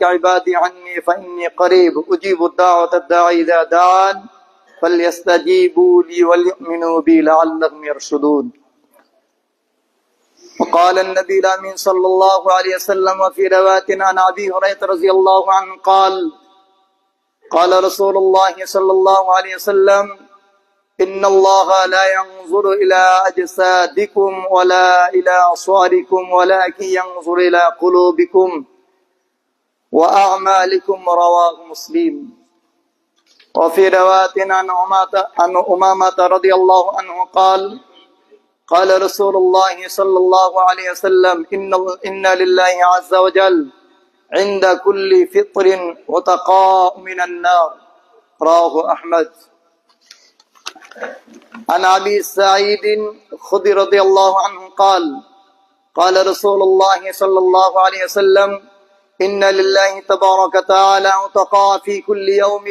نبئك عبادي عني فإني قريب أجيب الدعوة الداعي إذا دعان فليستجيبوا لي وليؤمنوا بي لعلهم يرشدون. وقال النبي الأمين صلى الله عليه وسلم وفي رواية عن أبي هريرة رضي الله عنه قال قال رسول الله صلى الله عليه وسلم إن الله لا ينظر إلى أجسادكم ولا إلى صوركم ولكن ينظر إلى قلوبكم وأعمالكم رواه مسلم. وفي رواية عن أمامة رضي الله عنه قال قال رسول الله صلى الله عليه وسلم إن لله عز وجل عند كل فطر وتقاء من النار رواه أحمد. عن أبي سعيد الخدري رضي الله عنه قال قال رسول الله صلى الله عليه وسلم إن لله تبارك وتعالى عتقاء في كل يوم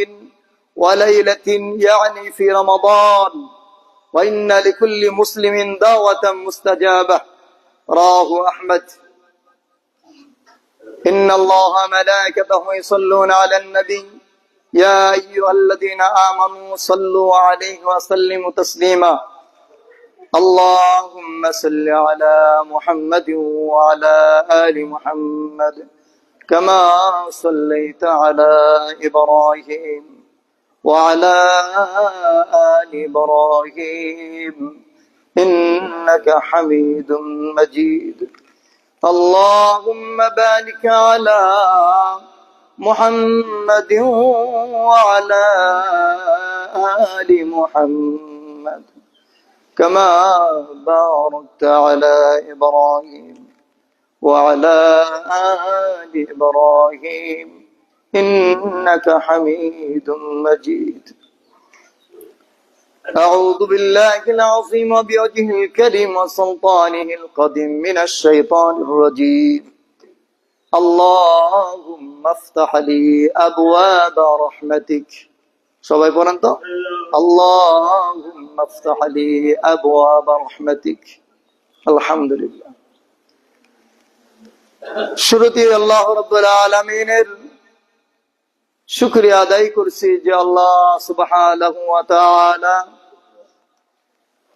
وليلة يعني في رمضان وإن لكل مسلم دعوة مستجابة رواه أحمد. إن الله ملائكته يصلون على النبي يا أيها الذين آمنوا صلوا عليه وسلموا تسليما اللهم صل على محمد وعلى آل محمد كما صليت على إبراهيم وعلى آل إبراهيم إنك حميد مجيد اللهم بارك على محمد وعلى آل محمد كما باركت على إبراهيم وعلى آل إبراهيم إنك حميد مجيد. أعوذ بالله العظيم وبوجهه الكريم وسلطانه القديم من الشيطان الرجيم اللهم افتح لي أبواب رحمتك সবাই পড়েন তো اللهم افتح لي أبواب رحمتك আলহামদুলিল্লাহ। শুরুতে আল্লাহ রাব্বুল আলামিনের শুকরিয়া আদায় করছি যে আল্লাহ সুবহানাহু ওয়া তাআলা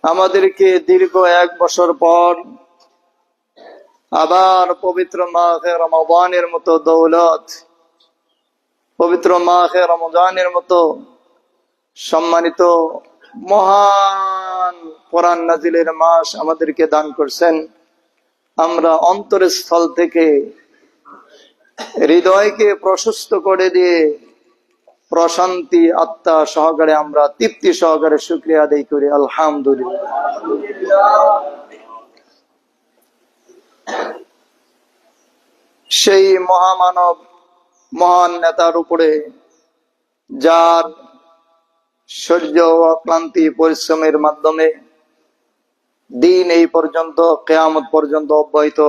আমাদেরকে দীর্ঘ 1 বছর পর আবার পবিত্র মাহে রমজানের মতো দৌলত, পবিত্র মাহে রমজানের মতো সম্মানিত মহান কোরআন নাজিলের মাস আমাদেরকে দান করছেন। আমরা অন্তরের স্থল থেকে হৃদয়কে প্রশস্ত করে দিয়ে প্রশান্তি আত্মা সহকারে আমরা তৃপ্তি সহকারে শুকরিয়া আদায় করি আলহামদুলিল্লাহ। সেই মহামানব মহান নেতার উপরে যার শৌর্য অক্লান্তি পরিশ্রমের মাধ্যমে দিন এই পর্যন্ত কিয়ামত পর্যন্ত অব্যাহত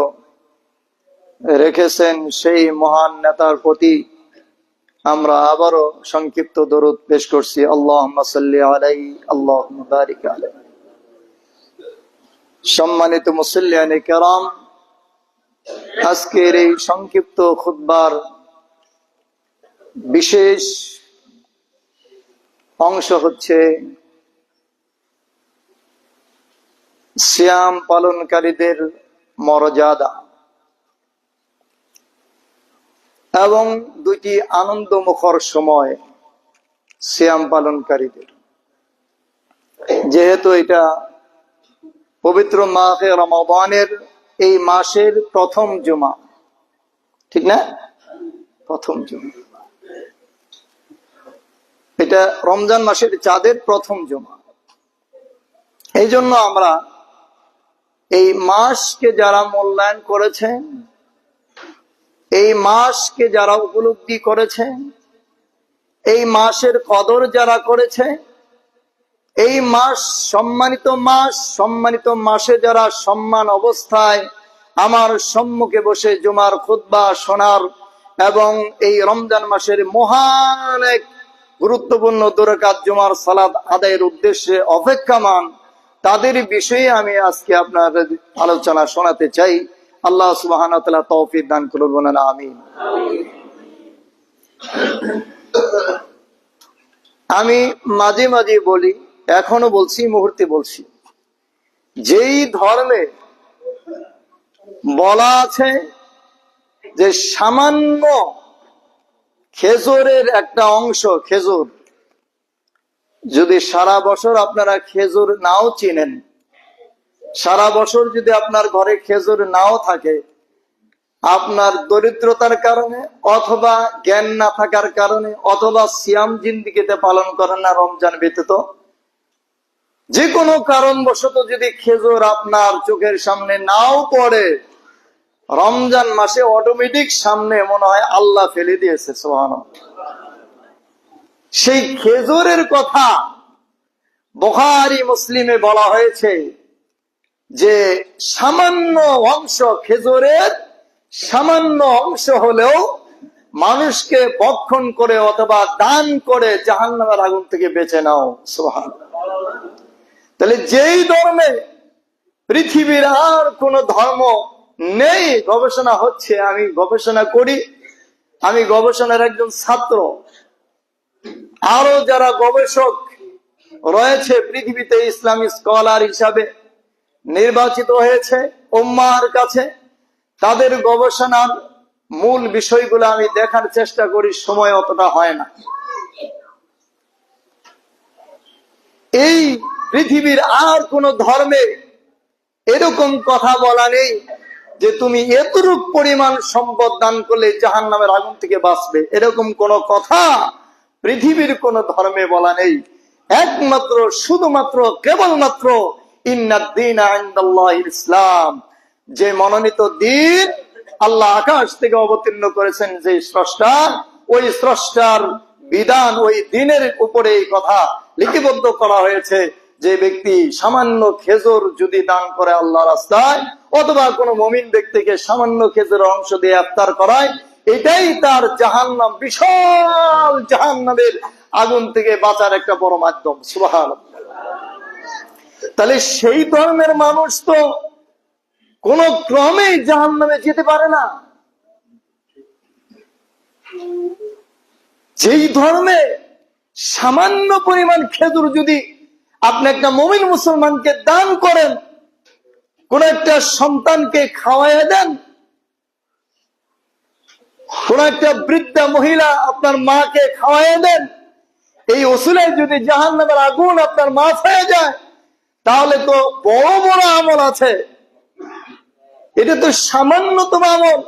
রেখেছেন, সেই মহান নেতার প্রতি আমরা আবারও সংক্ষিপ্ত দরুদ পেশ করছি আল্লাহুম্মা সাল্লি আলাইহি আল্লাহুম্মা বারিক আলাইহি। সম্মানিত মুসল্লিয়ানে কেরাম, আজকের এই সংক্ষিপ্ত খুতবার বিশেষ অংশ হচ্ছে সিয়াম পালনকারীদের মর্যাদা এবং 2টি আনন্দমুখর সময় সিয়াম পালনকারীদের। যেহেতু এটা পবিত্র মাহে রমাদানের এই মাসের প্রথম জুমা, ঠিক না? প্রথম জুমা, এটা রমজান মাসের চাঁদের প্রথম জুমা। এই জন্য আমরা এই মাসকে যারা মূল্যায়ন করেছেন, এই মাসকে যারা উপলব্ধি করেছে, এই মাসের কদর যারা করেছে, এই মাস সম্মানিত মাস, সম্মানিত মাসে যারা সম্মান অবস্থায় আমার সম্মুখে বসে জুমার খুতবা শোনার এবং এই রমজান মাসের মহান এক গুরুত্বপূর্ণ 2 রাকাত জুমার সালাত আদায়ের উদ্দেশ্যে অপেক্ষামান, তাদের বিষয়ে আমি আজকে আপনাদের আলোচনা শোনাতে চাই। আল্লাহ সুবহানাহু ওয়া তাআলা তৌফিক দান করুন, আমিন। আমি মাঝে মাঝে বলি, এখনো বলছি, মুহূর্তে বলছি, যেই ধর্মে বলা আছে যে সামান্য খেজুরের একটা অংশ, খেজুর যদি সারা বছর আপনারা খেজুর নাও চিনেন, সারা বছর যদি আপনার ঘরে খেজুর নাও থাকে, আপনার দরিদ্রতার কারণে অথবা জ্ঞান না থাকার কারণে অথবা সিয়াম জিন্দিগিতে পালন করেন না রমজান ব্যতীত, যে কোনো কারণবশত যদি খেজুর আপনার চোখের সামনে নাও পড়ে, রমজান মাসে অটোমেটিক সামনে মনে হয় আল্লাহ ফেলে দিয়েছে। সুবহানাল্লাহ। সেই খেজুরের কথা বুখারী মুসলিমে বলা হয়েছে যে সামান্য অংশ, খেজুরের সামান্য অংশ হলেও মানুষকে ভক্ষণ করে অথবা দান করে জাহান্নামের আগুন থেকে বেঁচে নাও। সুবহানাল্লাহ। তাহলে যেই ধর্মে পৃথিবীর আর কোন ধর্ম নেই, গবেষণা হচ্ছে, আমি গবেষণা করি, আমি গবেষণার একজন ছাত্র, আরো যারা গবেষক রয়েছে পৃথিবীতে ইসলামী স্কলার হিসাবে নির্বাচিত হয়েছে উম্মাহর কাছে, তাদের গবেষণার মূল বিষয়গুলো আমি দেখার চেষ্টা করি, সময় অতটা হয় না। এই পৃথিবীর আর কোন ধর্মে এরকম কথা বলা নেই যে তুমি এতটুক পরিমাণ সম্পদ দান করলে জাহান্নামের আগুন থেকে বাঁচবে, এরকম কোন কথা পৃথিবীর কোন ধর্মে বলা নেই। একমাত্র শুধুমাত্র কেবলমাত্র ইন্নাদ-দীনা ইনদাল্লাহিল ইসলাম, যে মনোনীত দিন আল্লাহ আকাশ থেকে অবতীর্ণ করেছেন যে স্রষ্টা, ওই স্রষ্টার বিধান, ওই দিনের উপরে এই কথা লিপিবদ্ধ করা হয়েছে যে ব্যক্তি সামান্য খেজুর যদি দান করে আল্লাহ রাস্তায়, অথবা কোনো মুমিন ব্যক্তিকে সামান্য খেজুরের অংশ দিয়ে ইফতার করায়, এটাই তার জাহান্নাম, বিশাল জাহান্নামের আগুন থেকে বাঁচার একটা বড় মাধ্যম। সুবহানাল্লাহ। তাহলে সেই ধর্মের মানুষ তো কোন ক্রমে জাহান্নামে যেতে পারে না। যেই ধর্মে সামান্য পরিমাণ খেজুর যদি আপনি একটা মুমিন মুসলমানকে দান করেন, কোন একটা সন্তানকে খাওয়াইয়া দেন, কোন একটা বৃদ্ধা মহিলা আপনার মাকে খাওয়াইয়া দেন, এই ওসিলায় যদি জাহান্নামের আগুন আপনার মাফ হয়ে যায়, তাহলে তো বড় বড় আমল আছে। এটা তো সামান্যতম আমল।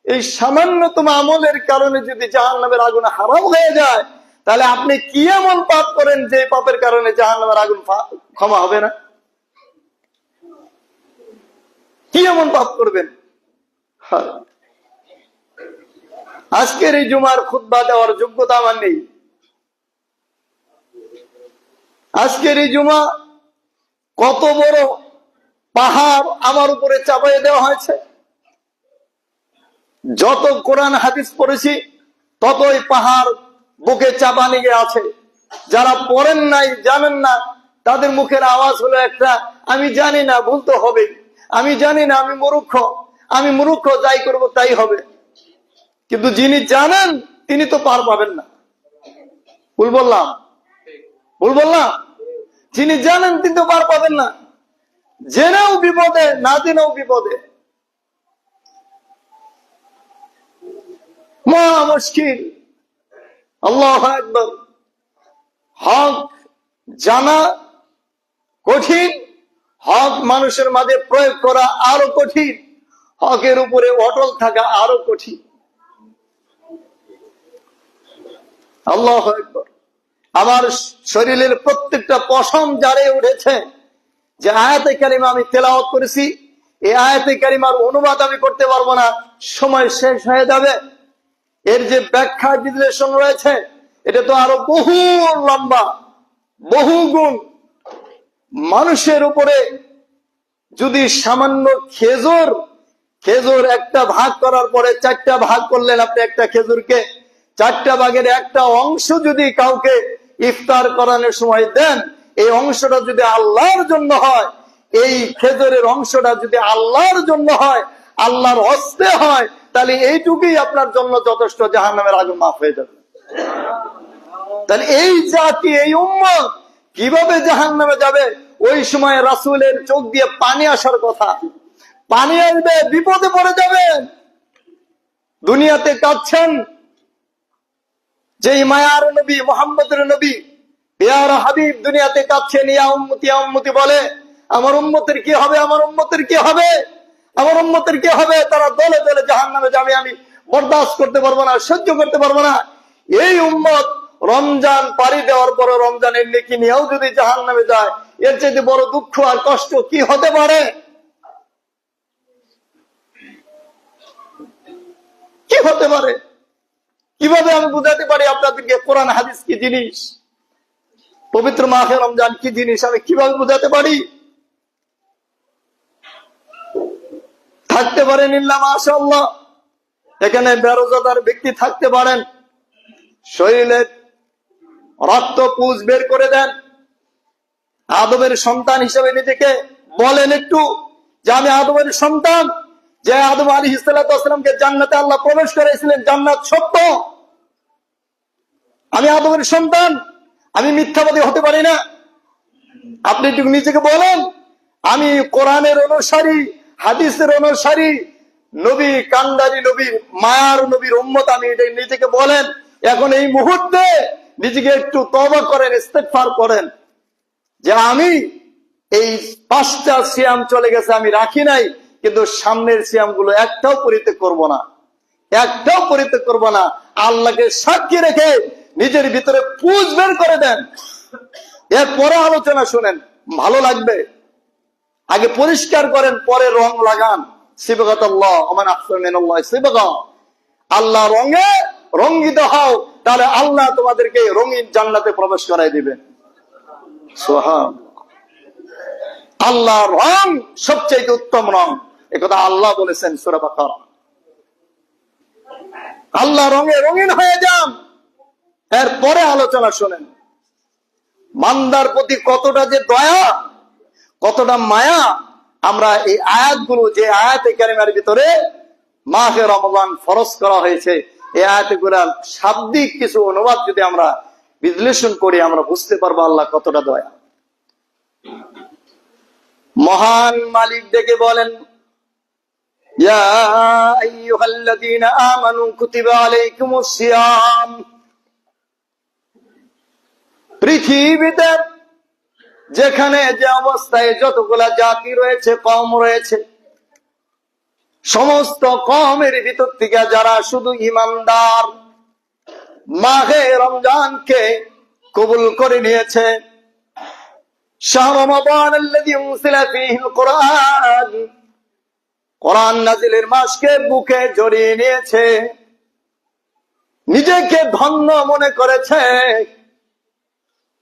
এই সামান্যতম আমলের কারণে যদি জাহান্নামের আগুন হারাম হয়ে যায়, তাহলে আপনি কি এমন পাপ করেন যে পাপের কারণে জাহান্নামের আগুন ক্ষমা হবে না? কি এমন পাপ করবেন? আজকের এই জুমার খুতবা দেওয়ার যোগ্যতা আমার নেই। আজকের এই জুমা কত বড় পাহাড় আমার উপরে চাপাই দেওয়া হয়েছে। যত কোরআন হাদিস পড়েছি ততই পাহাড় বুকে চাপা নিয়ে আছে। যারা পড়েন নাই, জানেন না, তাদের মুখের আওয়াজ হলো একটা, আমি জানি না, ভুলতে হবে, আমি জানি না, আমি মূর্খ, যাই করব তাই হবে। কিন্তু যিনি জানেন তিনি তো পার পাবেন না। ভুল বললাম? যিনি জানেন তিনি তো পার পাবেন না। জেনেও বিপদে, না জেনেও বিপদে, মহা মুশকিল। আল্লাহু আকবার। হক জানা কঠিন, হক মানুষের মাঝে প্রয়োগ করা আরো কঠিন, হকের উপরে অটল থাকা আরো কঠিন। আল্লাহু আকবার। আমার শরীরের প্রত্যেকটা পশম জারে উঠেছে যে আয়াতে কারিমা আমি তেলাওয়াত করেছি, এই আয়াতে কারিমার অনুবাদ আমি করতে পারবো না, সময় শেষ হয়ে যাবে। এর যে ব্যাখ্যা বিশ্লেষণ রয়েছে এটা তো আরো বহু লম্বা, বহু গুণ। মানুষের উপরে যদি সামান্য খেজুর একটা ভাগ করার পরে 4টা ভাগ করলেন আপনি, একটা খেজুরকে 4টা ভাগের একটা অংশ যদি কাউকে ইফতার করানোর সময় দেন, এই অংশটা যদি আল্লাহর জন্য হয়, এই খেজুরের অংশটা যদি আল্লাহর জন্য হয়, আল্লাহর হস্তে হয়, তাহলে এইটুকুই আপনার জন্য যথেষ্ট, জাহান্নামের আগুন মাফ হয়ে যাবে। তাহলে এই জাতি, এই উম্মত কিভাবে জাহান্নামে যাবে? ওই সময় রাসূলের চোখ দিয়ে পানি আসার কথা, পানি আসবে, বিপদে পড়ে যাবেন। দুনিয়াতে কাঁদছেন, যেই মায়ার নবী, মুহাম্মদের নবী, পেয়ারা হাবিব দুনিয়াতে কাঁদছেন, ইয়া উম্মতি ইয়া উম্মতি বলে, আমার উম্মতের কি হবে, আমার উম্মতের কি হবে, আমার উম্মতের কি হবে? তারা দলে দলে জাহান্নামে যাবে, আমি বরদাস্ত করতে পারবো না, সহ্য করতে পারবো না। এই উম্মত রমজান পাড়ি দেওয়ার পরে রমজানের নেকি নিয়েও যদি জাহান্নামে যায়, এর চাইতে বড় দুঃখ আর কষ্ট কি হতে পারে? কি হতে পারে? কিভাবে আমি বুঝাতে পারি আপনাদেরকে কোরআন হাদিস কি জিনিস, পবিত্র মাহে রমজান কি জিনিস, আমি কিভাবে বুঝাতে পারি? থাকতে পারেন ইল্লা মাশাআল্লাহ, এখানে বেরোজাদার ব্যক্তি থাকতে পারেন, শরীরের রক্ত পুঁজ বের করে দেন, আদমের সন্তান হিসেবে নিজেকে বলেন একটু যে আমি আদমের সন্তান, যে আদম আলাইহিস সালামকে জান্নাতে আল্লাহ প্রবেশ করেছিলেন, জান্নাত সত্য, আমি আদমের সন্তান, আমি মিথ্যাবাদী হতে পারি না। আপনি একটু নিজেকে বলেন আমি কোরআনের অনুসারী, হাদিসের অনুসারী, নবী কান্দারি নবীর, মায়ার নবীর উম্মত আমি, এটা নিজেকে বলেন। এখন এই মুহূর্তে নিজেকে একটু তওবা করেন, ইস্তেগফার করেন যে আমি এই 5টা সিয়াম চলে গেছে, আমি রাখি নাই, কিন্তু সামনের সিয়াম গুলো একটাও পরিত্যাগ করব না, একটাও পরিত্যাগ করব না। আল্লাহকে সাক্ষী রেখে নিজের ভিতরে পুঁজ বের করে দেন, এরপরে আলোচনা শুনেন, ভালো লাগবে। আগে পরিষ্কার করেন, পরে রং লাগান। সিবগাতুল্লাহ ওমান আহসানু মিনাল্লাহি সিবগা, আল্লাহ রঙে রঙ্গিত হও, তাহলে আল্লাহ তোমাদেরকে রঙিন জান্নাতে প্রবেশ করাই দিবেন। সুবহানাল্লাহ। আল্লাহ রং সবচেয়ে উত্তম রং, একথা আল্লাহ বলেছেন সূরা বাকারা। আল্লাহ রঙে রঙিন হয়ে যান, এরপরে আলোচনা শুনেন। বান্দার প্রতি কতটা যে দয়া, কতটা মায়া, আমরা এই আয়াতগুলো, যে আয়াতে কারিমার ভিতরে মাহে রমজান ফরজ করা হয়েছে, এই আয়াতগুলোর শাব্দিক কিছু অনুবাদ যদি আমরা বিশ্লেষণ করি, আমরা বুঝতে পারবো আল্লাহ কতটা দয়া। মহান মালিক ডেকে বলেন, ইয়া আইয়ুহাল্লাযীনা আমানু কুতিবা আলাইকুমুস সিয়াম। পৃথিবীতে যেখানে যে অবস্থায় যতগুলা জাতি রয়েছে, কওম রয়েছে, সমস্ত কওমের ভিতর থেকে যারা শুধু ঈমানদার, মাহে রমজানকে কবুল করে নিয়েছে, শাহরু রমাদানাল্লাযী উনজিলা ফীহিল কুরআন, কোরআন নাজিলের মাসকে বুকে জড়িয়ে নিয়েছে, নিজেকে ধন্য মনে করেছে,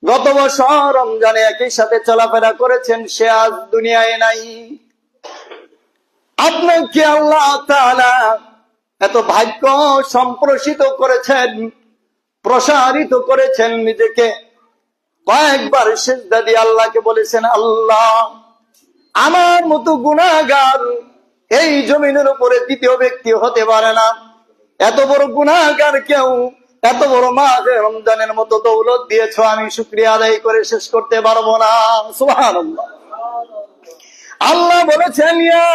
গত বছর রমজানে একই সাথে চলাফেরা করেছেন, সে আজ দুনিয়ায় নাই। আপনাকে আল্লাহ তাআলা এত ভাগ্য সম্প্রসারিত করেছেন, প্রসারিত করেছেন, নিজেকে কয়েকবার সিজদা দিয়ে আল্লাহকে বলেছেন, আল্লাহ আমার মতো গুনাহগার এই জমিনের উপরে দ্বিতীয় ব্যক্তি হতে পারে না, এত বড় গুনাহগার কেউ এত বড় মাহে রমজানের মতো দৌলত দিয়েছ, আমি শুকরিয়া আদায় করে শেষ করতে পারবো না। সুবহানাল্লাহ। আল্লাহ বলেছেন, ইয়া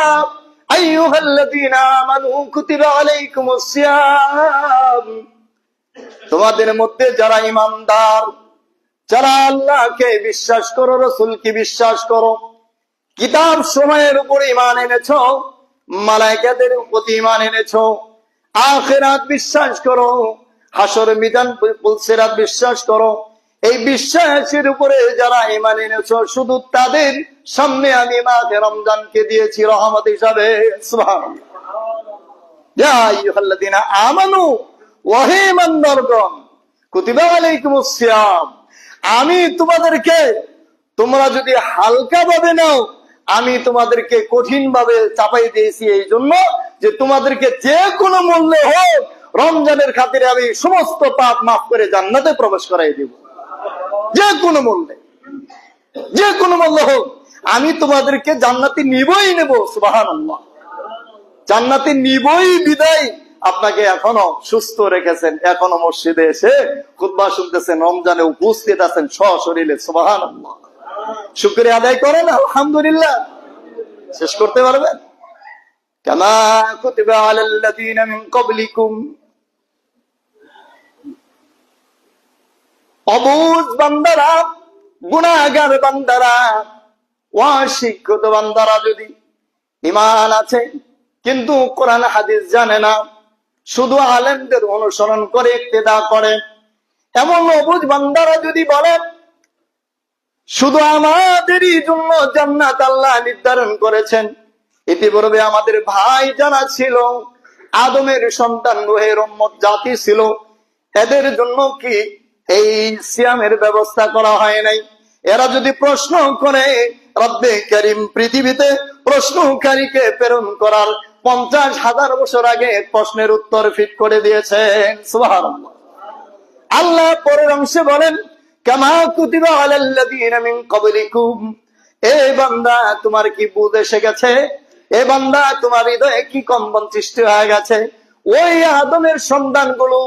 আইয়ুহাল্লাযীনা আমানু কুতিবা আলাইকুমুস সিয়াম, তোমাদের মধ্যে যারা ঈমানদার, যারা আল্লাহকে বিশ্বাস করো, রাসূলকে বিশ্বাস করো, কিতাব সময়ের উপর ঈমান এনেছো, মালায়েকাদের প্রতি ঈমান এনেছো, আখিরাত বিশ্বাস করো, হাসর মিজান পুলসিরাত বিশ্বাস করো, এই বিশ্বাসের উপরে যারা ঈমান এনেছো, শুধু তাদের সামনে আমি মাহে রমজানকে দিয়েছি রহমত হিসাবে। সুবহানাল্লাহ। ইয়া আইয়ুহাল্লাযীনা আমানু, ওয়া হে ঈমানদারগণ, কুতিবা আলাইকুমুস সিয়াম, আমি তোমাদেরকে, তোমরা যদি হালকা ভাবে নাও, আমি তোমাদেরকে কঠিন ভাবে চাপাই দিয়েছি, এই জন্য যে তোমাদেরকে যে কোনো মূল্যে হোক রমজানের খাতিরে আমি সমস্ত পাপ মাফ করে জান্নাতে প্রবেশ করাই দেব। যে কোনো মূল্যে, যে কোনো মূল্য হোক, আমি তোমাদেরকে জান্নাতে নিবই নেব। সুবহানাল্লাহ। জান্নাতে নিবই বিদায় আপনাকে এখনো সুস্থ রেখেছেন, এখনো মসজিদে এসে খুতবা শুনতেছেন, রমজানে উপস্থিত আছেন সশরীরে। সুবহানাল্লাহ, শুকরিয়া আদায় করেন আলহামদুলিল্লাহ। শেষ করতে পারবেন? কামা কুতিবা আলাল্লাযীনা মিন ক্বাবলিকুম, অবুঝ বান্দারা, গুনাহগার বান্দারা, অশিক্ষিত বান্দারা যদি ঈমান আছে কিন্তু কোরআন হাদিস জানে না, শুধু আলেমদের অনুসরণ করে ইক্তেদা করে, এমন অবুঝ বান্দারা যদি বলে শুধু আমাদেরই জন্য জান্নাত আল্লাহ নির্ধারণ করেছেন, ইতিপূর্বে আমাদের ভাই যারা ছিল, আদমের সন্তান নূহের উম্মত জাতি ছিল, এদের জন্য কি এই সিয়ামের ব্যবস্থা করা হয় নাই? এরা যদি প্রশ্ন করে, রব্বে কারীম পৃথিবীতে প্রশ্নকারীকে প্রেরণ করার 50,000 বছর আগে প্রশ্নের উত্তর ফিট করে দিয়েছেন। সুবহানাল্লাহ। আল্লাহ পরের অংশে বলেন, কামা কুতিবা আলাল্লাযীনা মিন ক্বাবলিকুম, এ বান্দা তোমার কি বুঝ এসে গেছে? এ বান্দা তোমার হৃদয়ে কি কম্পন সৃষ্টি হয়ে গেছে? ওই আদমের সন্তানগুলো,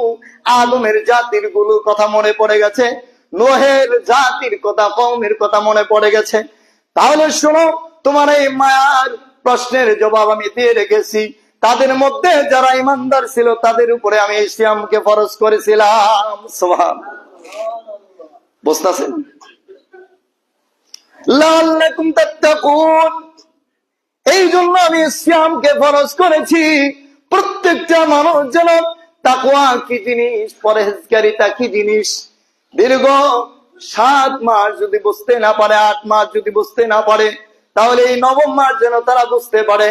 আদমের জাতির গুলো কথা মনে পড়ে গেছে, নোহের জাতির কথা, কওমের কথা মনে পড়ে গেছে। তাহলে শোনো, তোমার এই মায়ার প্রশ্নের জবাব আমি দিয়ে রেখেছি। তাদের মধ্যে যারা ইমানদার ছিল তাদের উপরে আমি সিয়ামকে ফরজ করেছিলাম। সুবহানাল্লাহ, বুঝতেছেন? লাআল্লাকুম তাত্তাকুন, এই জন্য আমি সিয়ামকে ফরজ করেছি, প্রত্যেকটা মানুষ যেন তাকওয়া কি জিনিস, পরহেজগারিতা কি জিনিস, দীর্ঘ 7 মাস যদি বুঝতে না পারে, 8 মাস যদি বুঝতে না পারে, তাহলে এই 9ম মাস যেন তারা বুঝতে পারে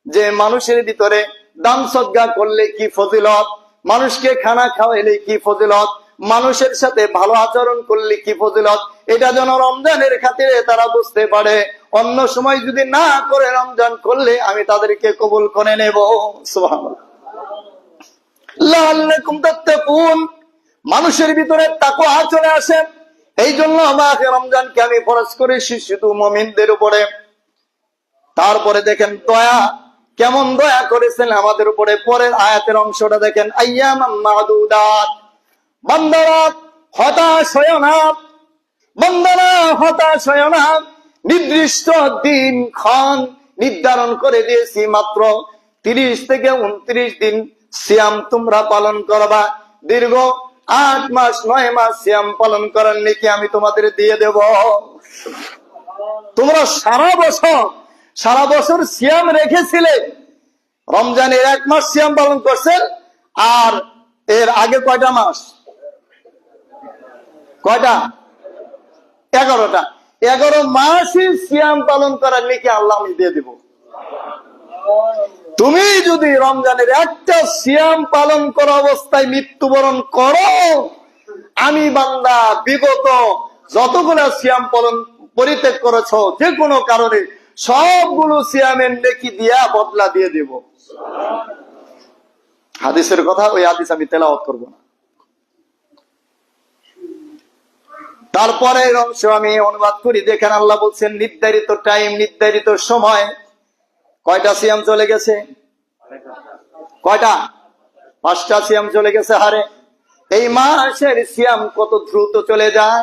যে মানুষের ভিতরে দান সদকা করলে কি ফজিলত, মানুষকে খানা খাওয়াইলে কি ফজিলত, মানুষের সাথে ভালো আচরণ করলে কি ফজিলত, এটা যেন রমজানের খাতিরে তারা বুঝতে পারে। অন্য সময় যদি না করে রমজান করলে আমি তাদেরকে কবুল করে নেব। সুবহানাল্লাহ। লাআল্লাকুম তাত্তাকুন, মানুষের ভিতরে তাকওয়া চলে আসে। এই জন্য আমাকে রমজানকে আমি ফরজ করেছি শুধু মুমিনদের উপরে। তারপরে দেখেন দয়া, কেমন দয়া করেছেন আমাদের উপরে। পরের আয়াতের অংশটা দেখেন, আইয়ামান মাদুদাত, বান্দারা হতাশ হয় না, বান্দারা হতাশ হয় না, নির্দিষ্ট দিন ক্ষণ নির্ধারণ করে দিয়েছি, মাত্র 30 থেকে 29 দিন সিয়াম তোমরা পালন করবা। দীর্ঘ 8 মাস 9 মাস সিয়াম পালন করার নেকি আমি তোমাদের দিয়ে দেব। তোমরা সারা বছর সিয়াম রেখেছিলে, রমজানের 1 মাস সিয়াম পালন করছেন, আর এর আগে কয়টা মাস? কয়টা? 11টা। 11 মাসই সিয়াম পালন করার নেকি আল্লাহ আমি দিয়ে দেব। তুমি যদি রমজানের একটা সিয়াম পালন করা অবস্থায় মৃত্যুবরণ করো, আমি বান্দা বিগত যতগুলো সিয়াম পালন পরিত্যাগ করেছ যে কোনো কারণে, সবগুলো সিয়ামের নেকি দিয়া বদলা দিয়ে দেব। হাদিসের কথা, ওই হাদিস আমি তেলাওয়াত করব না। তারপরে অংশ আমি অনুবাদ করি। দেখেন আল্লাহ বলছেন, নির্ধারিত টাইম, নির্ধারিত সময়। কয়টা সিয়াম চলে গেছে? কয়টা? 5টা সিয়াম চলে গেছে হারে। এই মাসের সিয়াম কত দ্রুত চলে যায়,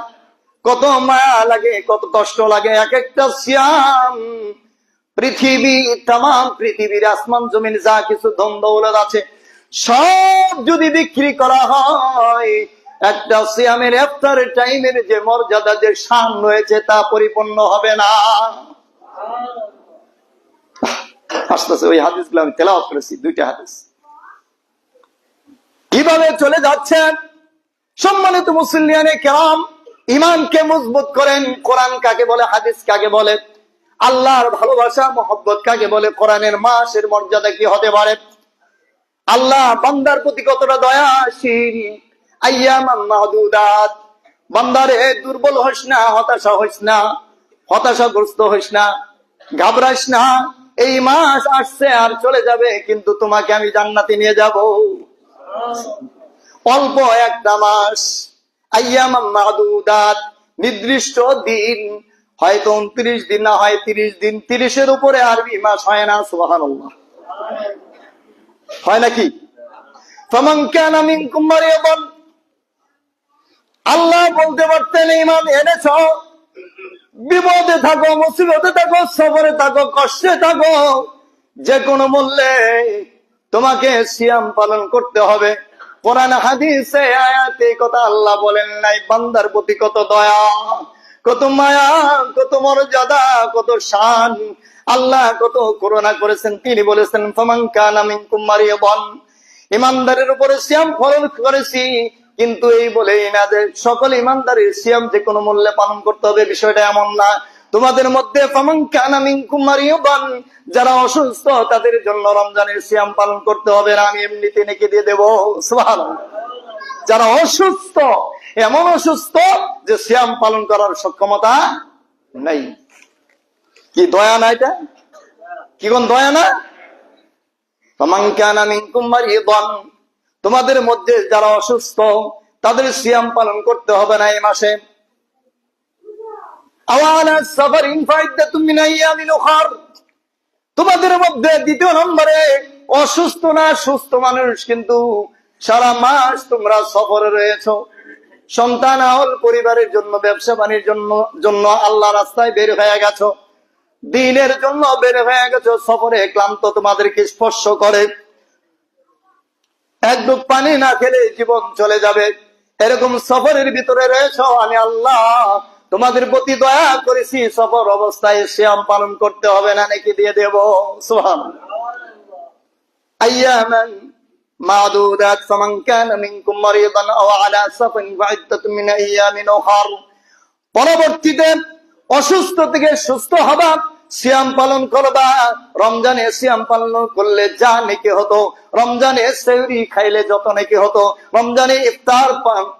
কত মায়া লাগে, কত কষ্ট লাগে। এক একটা সিয়াম তাম পৃথিবীর আসমান জমিন যা কিছু ধন দৌলত আছে সব যদি বিক্রি করা হয়, একটা সিয়ামের ইফতার টাইমের যে মর্যাদা, যে শান রয়েছে তা পরিপূর্ণ হবে না। আস্তে আস্তে ওই হাদিসগুলো আমি তেলাওয়াত করেছি, 2টা হাদিস। কিভাবে চলে যাচ্ছেন সম্মানিত মুসলিয়ানে কেরাম, ইমানকে মজবুত করেন। কোরআন কাকে বলে, হাদিস কাকে বলে, আল্লাহর ভালোবাসা মহব্বত কাকে বলে, কোরআনের মাসের মর্যাদা কি হতে পারে, আল্লাহ বান্দার প্রতি কতটা দয়াশীল। আইয়ামান মাদুদাত, বান্দারে দুর্বল হইস না, হতাশা হইস না, হতাশাগ্রস্ত হইস না, ঘাবড়াইস না। এই মাস আসছে আর চলে যাবে, কিন্তু তোমাকে আমি জান্নাতে নিয়ে যাব। অল্প একটা মাস, আইয়ামান মাদুদাত, নির্দিষ্ট দিন, হয়তো 29 দিন, না হয় 30 দিন। 30-এর উপরে আরবি মাস হয় না। সুবহানাল্লাহ, হয় নাকি? ফামান কানা মিনকুম মারিয়াদান, আল্লাহ বলতে পারতেন ঈমান এনেছো, বিপদে থাকো, মুসিবতে থাকো, সফরে থাকো, কষ্টে থাকো, যে কোনো মূল্যে তোমাকে সিয়াম পালন করতে হবে। কোরআন হাদিসে আয়াতে কথা আল্লাহ বলেন নাই? বান্দার প্রতি কত দয়া, কত মায়া, কত মর্যাদা, কত শান, আল্লাহ কত করুণা করেছেন। তিনি বলেছেন ফামান কানা মিনকুম মারিয়াদান, ইমানদারের উপরে সিয়াম ফরজ করেছি। কিন্তু এই বলেই না যে সকল ইমানদারের সিয়াম যে কোনো মূল্যে পালন করতে হবে, বিষয়টা এমন না। তোমাদের মধ্যে ফামান কানা মিনকুম মারিয়াদান, যারা অসুস্থ তাদের জন্য রমজানের সিয়াম পালন করতে হবে না, আমি এমনিতে নেকি দিয়ে দেবো। সুবহানাল্লাহ। যারা অসুস্থ, এমন অসুস্থ যে সিয়াম পালন করার সক্ষমতা নাই, কি দয়া না এটা? কি কোন দয়া না? ফামান কানা মিনকুম মারিয়াদান, তোমাদের মধ্যে যারা অসুস্থ তাদের সিয়াম পালন করতে হবে না এই মাসে। আওয়ালা সাফারিন ফাইদাতুম মিন আইয়ামিন উখার, তোমাদের মধ্যে দ্বিতীয় নম্বরে অসুস্থ না সুস্থ মানুষ, কিন্তু সারা মাস তোমরা সফরে রয়েছো, সন্তান আহল পরিবারের জন্য, ব্যবসা বাণিজ্যের জন্য আল্লাহ রাস্তায় বের হয়ে গেছো, দিনের জন্য বের হয়ে গেছো, সফরে ক্লান্ত তোমাদেরকে স্পর্শ করে, এক ডুব পানি না খেলে জীবন চলে যাবে, এরকম সফরের ভিতরে রয়েছ, আমি আল্লাহ তোমাদের প্রতি দয়া করেছি, সফর অবস্থায় সিয়াম পালন করতে হবে না, নাকি দিয়ে দেব। সুবহানাল্লাহ। আইয়ামান মাদুদাত, ফামান কানা মিনকুম মারিদান আও আলা সাফারিন ফাইদাতুম মিন আইয়ামিন উখার, পরবর্তীতে অসুস্থ থেকে সুস্থ হবা, সিয়াম পালন করবা। রমজানে সিয়াম পালন করলে যা নেকি হতো, রমজানে সেহরি খাইলে যত নেকি হতো, রমজানে ইফতার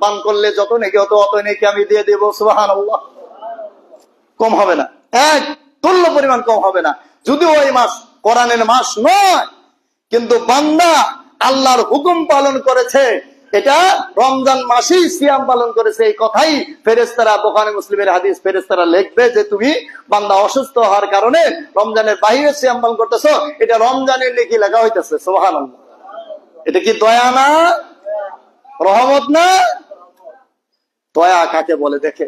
পান করলে যত নেকি হতো, অত নেকি আমি দিয়ে দেব। সুবহানাল্লাহ। কম হবে না, এক তুল্য পরিমাণ কম হবে না। যদিও ওই মাস কোরআনের মাস নয়, কিন্তু বান্দা আল্লাহর হুকুম পালন করেছে, এটা রমজান মাসেই সিয়াম পালন করেছে, এই কথাই ফেরেশতারা, বুখারী মুসলিমের হাদিস, ফেরেশতারা লিখবে যে তুমি বান্দা অসুস্থ হওয়ার কারণে রমজানের বাইরে সিয়াম পালন করতেছো, এটা রমজানের নেকি লেখা হইতেছে। সুবহানাল্লাহ। এটা কি দয়া না, রহমত না? দয়া কাকে বলে দেখে।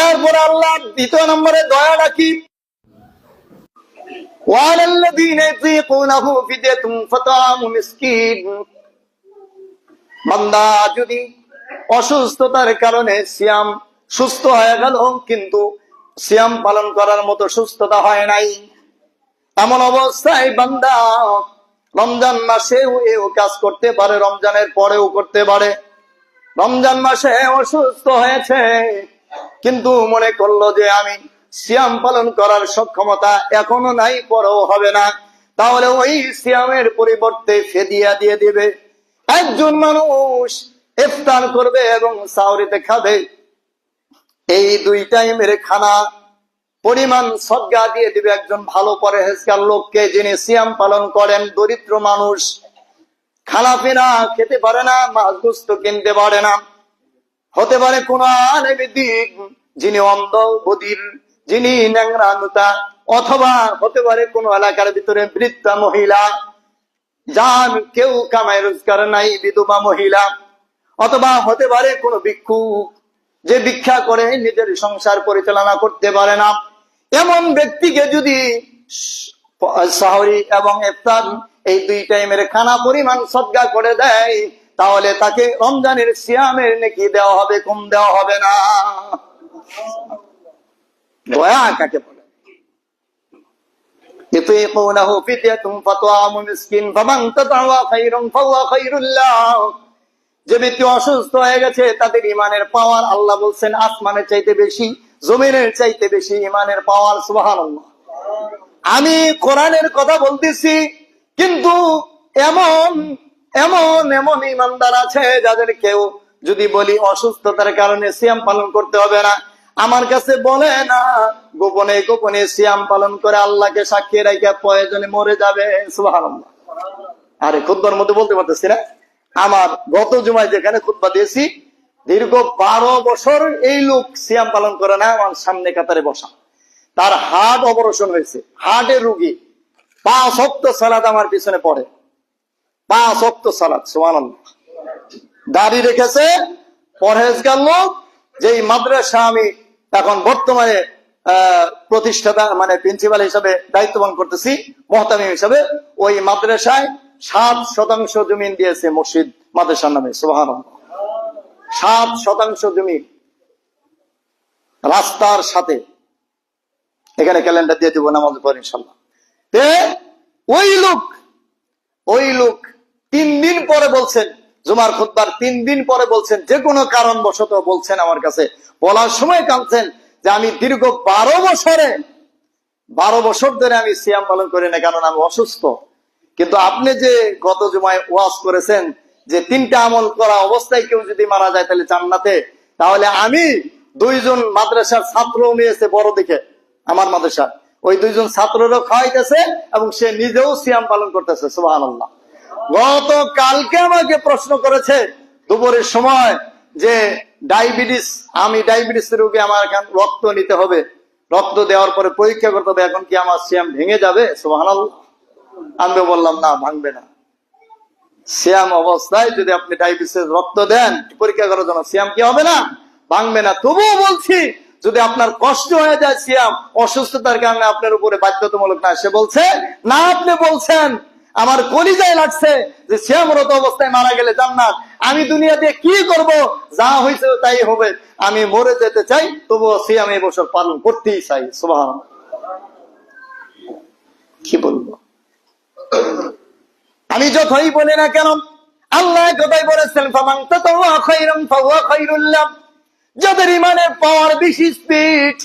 এরপর আল্লাহ দ্বিতীয় নম্বরে দয়াটা কি? وعلى الذين يطيقونه فدية فطعام مسكين, বান্দা যদি অসুস্থতার কারণে সিয়াম, সুস্থ হয়ে গেল কিন্তু সিয়াম পালন করার মতো সুস্থতা হয় নাই, এমন অবস্থায় বান্দা রমজান মাসেও এও কাজ করতে পারে, রমজানের পরেও করতে পারে। রমজান মাসে অসুস্থ হয়েছে কিন্তু মনে করলো যে আমি সিয়াম পালন করার সক্ষমতা এখনো নাই, পরেও হবে না, তাহলে ওই সিয়ামের পরিবর্তে ফিদিয়া দিয়ে দিবে। একজন মানুষ ইফতার করবে এবং সাহরিতে খাবে, এই দুই টাইমের খানা পরিমাণ সদকা দিয়ে দিবে একজন ভালো পরহেজগার লোককে, যিনি সিয়াম পালন করেন। দরিদ্র মানুষ খানাপিনা খেতে পারে না, মাছ গোস্ত কিনতে পারে না, হতে পারে কোন আলেমিদিক যিনি অন্ধ বধির, যিনি ন্যাংরা নুতা, অথবা হতে পারে কোন এলাকার ভিতরে বৃদ্ধা মহিলা, যার কেউ কামাই রোজগার নাই, বিধবা মহিলা, অথবা হতে পারে কোন ভিক্ষুক যে ভিক্ষা করে নিজের সংসার পরিচালনা করতে পারে না। এমন ব্যক্তিকে যদি সাহরি এবং ইফতার এই দুই টাইমের খানা পরিমাণ সদকা করে দেয়, তাহলে তাকে রমজানের সিয়ামের নেকি দেওয়া হবে, কম দেওয়া হবে না। দয়া কাকে বলে? ইতিকুনাহু ফিদিয়াতুন ফাতআমু মিসকিন ফামান তাতাওয়া খায়রুন ফাহুয়া খায়রুল লাহ, যে ব্যক্তি অসুস্থ হয়ে গেছে তাদের ইমানের পাওয়ার, আল্লাহ বলছেন আসমানের চাইতে বেশি, জমিনের চাইতে বেশি ইমানের পাওয়ার। সুবহানাল্লাহ। আমি কোরআনের কথা বলতেছি, কিন্তু এমন এমন এমন ইমানদার আছে যাদের কেউ যদি বলি অসুস্থতার কারণে সিয়াম পালন করতে হবে না, আমার কাছে বলে না, গোপনে গোপনে সিয়াম পালন করে আল্লাহকে সাক্ষী রেখে প্রয়োজনে মরে যাবে। সুবহানাল্লাহ। আরে খুতবার মধ্যে বলতে পারতেছি না, আমার গত জুমায় যেখানে খুতবা দিয়েছি, দীর্ঘ 12 বছর এই লোক সিয়াম পালন করে না, আমার সামনে কাতারে বসা, তার হার্ট অপারেশন হয়েছে, হার্টের রোগী, 5 ওয়াক্ত সালাত আমার পিছনে পড়ে, 5 ওয়াক্ত সালাত, সুবহানাল্লাহ। দাড়ি রেখেছে, পরহেজগার লোক। যেই মাদ্রাসা আমি এখন বর্তমানে প্রতিষ্ঠাতা মানে প্রিন্সিপাল হিসাবে দায়িত্ব পালন করতেছি, মুহতামিম হিসাবে, ওই মাদ্রাসায় 7% জমিন দিয়েছে মসজিদ মাদ্রাসার নামে, সুবহানাল্লাহ। 7% জমিন রাস্তার সাথে, এখানে ক্যালেন্ডার দিয়ে দিব নামাজ পড়ে ইনশাআল্লাহ। ওই লোক 3 দিন পরে বলছেন, জুমার খুতবার 3 দিন পরে বলছেন, যে কোনো কারণবশত বলছেন আমার কাছে, বলার সময় কাঁদছেন যে আমি দীর্ঘ 12 বছর ধরে আমি সিয়াম পালন করি না, কারণ আমি অসুস্থ। কিন্তু আপনি যে গত জুমায় ওয়াজ করেছেন যে 3টা আমল করা অবস্থায় কেউ যদি মারা যায় তাহলে জান্নাতে, তাহলে আমি 2 জন মাদ্রাসার ছাত্র নিয়েছে বড় দিকে আমার মাদ্রাসা, ওই 2 জন ছাত্ররও খাওয়াইতেছে এবং সে নিজেও সিয়াম পালন করতেছে, সুবহানাল্লাহ। গতকালকে আমাকে প্রশ্ন করেছে দুপুরের সময় যে আমি ডায়াবেটিস রোগী, আমার এখন রক্ত নিতে হবে, রক্ত দেওয়ার পরে পরীক্ষা করতে হবে, এখন কি আমার সিয়াম ভেঙে যাবে? সুবহানাল্লাহ। আমি বললাম না, ভাঙবে না। সিয়াম অবস্থায় যদি আপনি ডায়াবেটিসের রক্ত দেন পরীক্ষা করার জন্য, সিয়াম কি হবে না? ভাঙবে না। তবুও বলছি, যদি আপনার কষ্ট হয়ে যায় সিয়াম অসুস্থতার কারণে, আপনার উপরে বাধ্যতামূলক না। সে বলছে না, আপনি বলছেন, আমার কলিজায় লাগছে যে সিয়ামরত অবস্থায় মারা গেলে জান্নাত। আমি দুনিয়াতে কি করব? যা হয়েছে তাই হবে, আমি মরে যেতে চাই, তবুও সিয়াম এই বছর পালন করতেই চাই, সুবহানাল্লাহ। কি বলবো? আমি যতই বলি না কেন, আল্লাহ কথাই বলেছেন, ফামান তাতাওয়া খায়রান ফাহুয়া খায়রুল লাহ। যাদের ইমানের পাওয়ার বেশি স্পিড,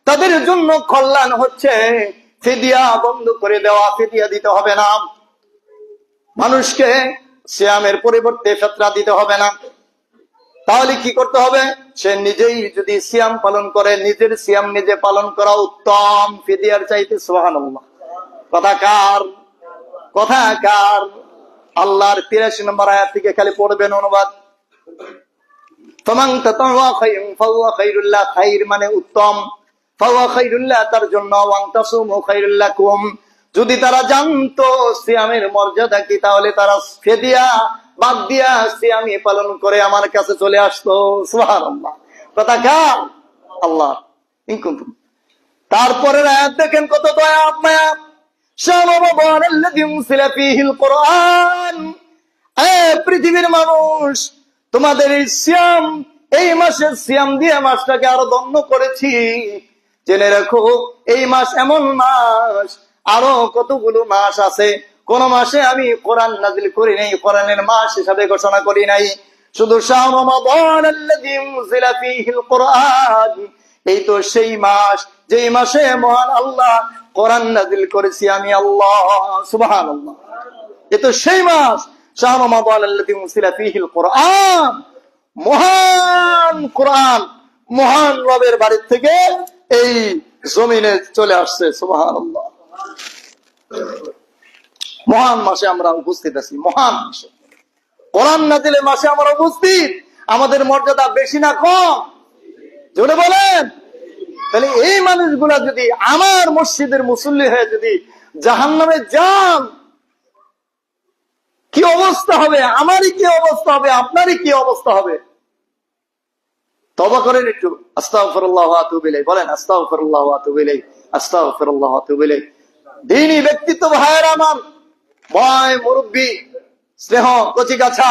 তাদের জন্য কল্যাণ হচ্ছে ফিদিয়া বন্ধ করে দেওয়া। ফিদিয়া দিতে হবে না, মানুষকে সিয়ামের পরিবর্তে ফিতরা দিতে হবে না। তাহলে কি করতে হবে? সে নিজেই যদি সিয়াম পালন করে, নিজের সিয়াম নিজে পালন করা উত্তম ফিদিয়ার চাইতে, সুবহানাল্লাহ। কথা কার? আল্লাহর 83 নম্বর আয়াত থেকে খালি পড়বেন অনুবাদ। ফামান তাতাওয়া খায়রুন ফাহুয়া খায়রুল লাহ, খায়র মানে উত্তম, ফাহুয়া খায়রুল লাহ তার জন্য, ওয়া তাসুমু খায়রুল লাকুম। যদি তারা জানতো সিয়ামের মর্যাদা কি, তাহলে তারা ফিদিয়া বাদ দিয়া সিয়ামই পালন করে আমার কাছে চলে আসতো, সুবহানাল্লাহ। কথা কার? আল্লাহ। তারপরের আয়াত দেখেন কত দয়া মায়া। পৃথিবীর মানুষ, তোমাদের এই সিয়াম, এই মাসের সিয়াম দিয়ে মাসটাকে আরো ধন্য করেছি। জেনে রাখো, এই মাস এমন মাস, আরো কতগুলো মাস আছে, কোন মাসে আমি কোরআন নাযিল করি নাই, কোরআনের মাস হিসাবে ঘোষণা করি নাই। শুধু শাহরু রমাদান আল্লাযী উনজিলা ফীহিল কুরআন, এই তো সেই মাস যেই মাসে মহান আল্লাহ কোরআন নাযিল করেছি আমি আল্লাহ, সুবহানাল্লাহ। এ তো সেই মাস, শাহরু রমাদান আল্লাযী উনজিলা ফীহিল কুরআন। মহান কোরআন মহান রবের বাড়ি থেকে এই জমিনে চলে আসছে, সুবহানাল্লাহ। মহান মাসে আমরা উপস্থিত আছি, মহান মাসে, কোরআন নাযিলের মাসে আমরা উপস্থিত। আমাদের মর্যাদা বেশি না কম? জোরে বলেন। তাহলে এই মানুষগুলা যদি আমার মসজিদের মুসল্লি হয়ে যদি জাহান্নামে যান, কি অবস্থা হবে? আমারই কি অবস্থা হবে? আপনারই কি অবস্থা হবে? তওবা করেন একটু, আস্তাগফিরুল্লাহ ওয়া আতুবু ইলাইহি বলেন, আস্তাগফিরুল্লাহ ওয়া আতুবু ইলাইহি, আস্তাগফিরুল্লাহ ওয়া আতুবু ইলাইহি। দ্বীনি ব্যক্তিত্ব ভাইয়েরা আমার, ভয় মুরব্বী, স্নেহ কচিকাছা,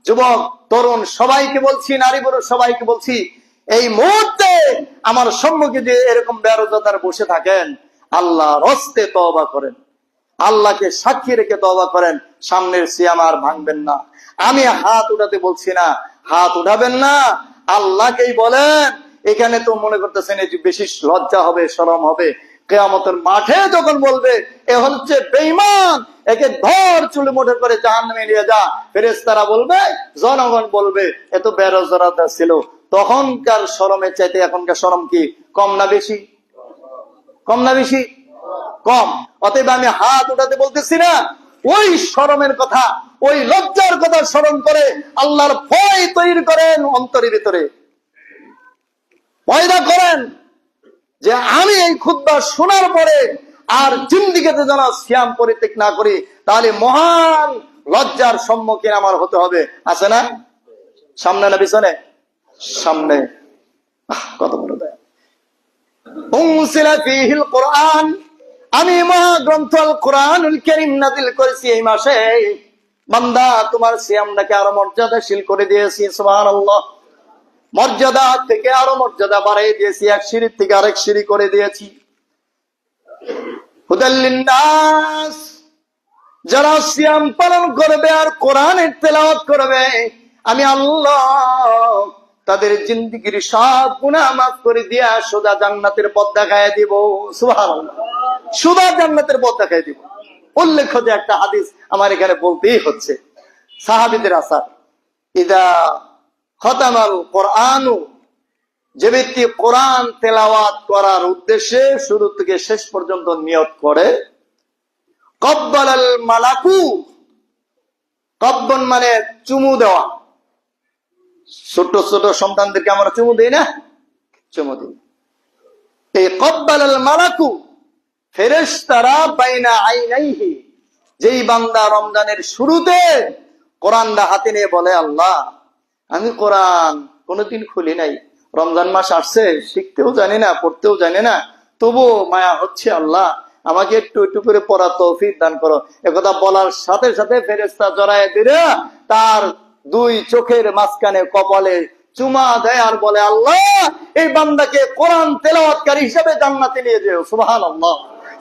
যুবক তরুণ সবাইকে বলছি, নারী পুরুষ সবাইকে বলছি, এই মুহূর্তে আমার সম্মুখে যে এরকম বেরোজগার বসে থাকেন, আল্লাহর হস্তে তওবা করেন, আল্লাহকে সাক্ষী রেখে তওবা করেন। সামনের সিয়াম আর ভাঙবেন না। আমি হাত উঠাতে বলছি না, হাত উঠাবেন না, আল্লাহকেই বলেন। এখানে তো মনে করতেছেন এই যে বেশি লজ্জা হবে, শরম হবে, কিয়ামতের মাঠে যখন বলবে এ হচ্ছে বেঈমান, একে ধর চুলে মুঠো করে জাহান্নামে নিয়ে যা, ফেরেশতারা বলবে, জনগণ বলবে এ তো বেরোজগার ছিল। তখনকার শরমের চাইতে এখনকার শরম কি কম না বেশি? কম না বেশি? কম। অতএব আমি হাত উঠাতে বলতেছি না, ওই শরমের কথা, ওই লজ্জার কথা স্মরণ করে আল্লাহর ভয় তৈরি করেন অন্তরের ভিতরে, পয়দা করেন যে আমি এই খুতবা শোনার পরে আর জিন্দিগিতে যেন সিয়াম পরিত্যাগ না করি, তাহলে মহান লজ্জার সম্মুখীন আমার হতে হবে। আছে না? সামনে না পিছনে? সামনে। কত বড় দয়া। উনসিলা ফীহিল কুরআন, আমি মহাগ্রন্থ আল কুরআনুল কারীম নাযিল করেছি এই মাসে। বান্দা, তোমার সিয়ামটাকে আরো মর্যাদাশীল করে দিয়েছি। সুবহানাল্লাহ। মর্যাদা থেকে আরো মর্যাদা বাড়িয়ে দিয়েছি, এক সিঁড়ি থেকে আরেক সিঁড়ি করে দিয়েছি। হুদাল লিন্নাস, যারা সিয়াম পালন করবে আর কোরআনের তেলাওয়াত করবে, আমি আল্লাহ তাদের জিন্দেগির সব গুনাহ মাফ করে দিয়া সোজা জান্নাতের পথ দেখায় দিব। সুবহানাল্লাহ। সোজা জান্নাতের পথ দেখায় দিব। উল্লেখ্য যে একটা হাদিস আমার এখানে বলতেই হচ্ছে, সাহাবীদের আসার, ইদা খতামাল কোরআনু, যে ব্যক্তি কোরআন তেলাওয়াত করার উদ্দেশ্যে শুরু থেকে শেষ পর্যন্ত নিয়ত করে, কব্বালাল মালাকু, কব্বন মানে চুমু দেওয়া। ছোট ছোট সন্তানদেরকে আমরা চুমু দিই না? চুমু দিই। এই কব্বালাল মালাকু, ফেরেশতারা বাইনা আইনাইহি, যেই বান্দা রমজানের শুরুতে কোরআনটা হাতে নিয়ে বলে, আল্লাহ আমি কোরআন কোনোদিন খুলি নাই, রমজান মাস আসছে, শিখতেও জানি না, পড়তেও জানি না, তবু মায়া হচ্ছে, আল্লাহ আমাকে একটু একটু করে পড়া তৌফিক দান করো। একথা বলার সাথে সাথে ফেরেশতা জড়ায় দিলে তার দুই চোখের মাঝখানে কপালে চুমা দেয় আর বলে, আল্লাহ এই বান্দাকে কোরআন তেলাওয়াতকারী হিসেবে জান্নাতে নিয়ে যেও। সুবহানাল্লাহ,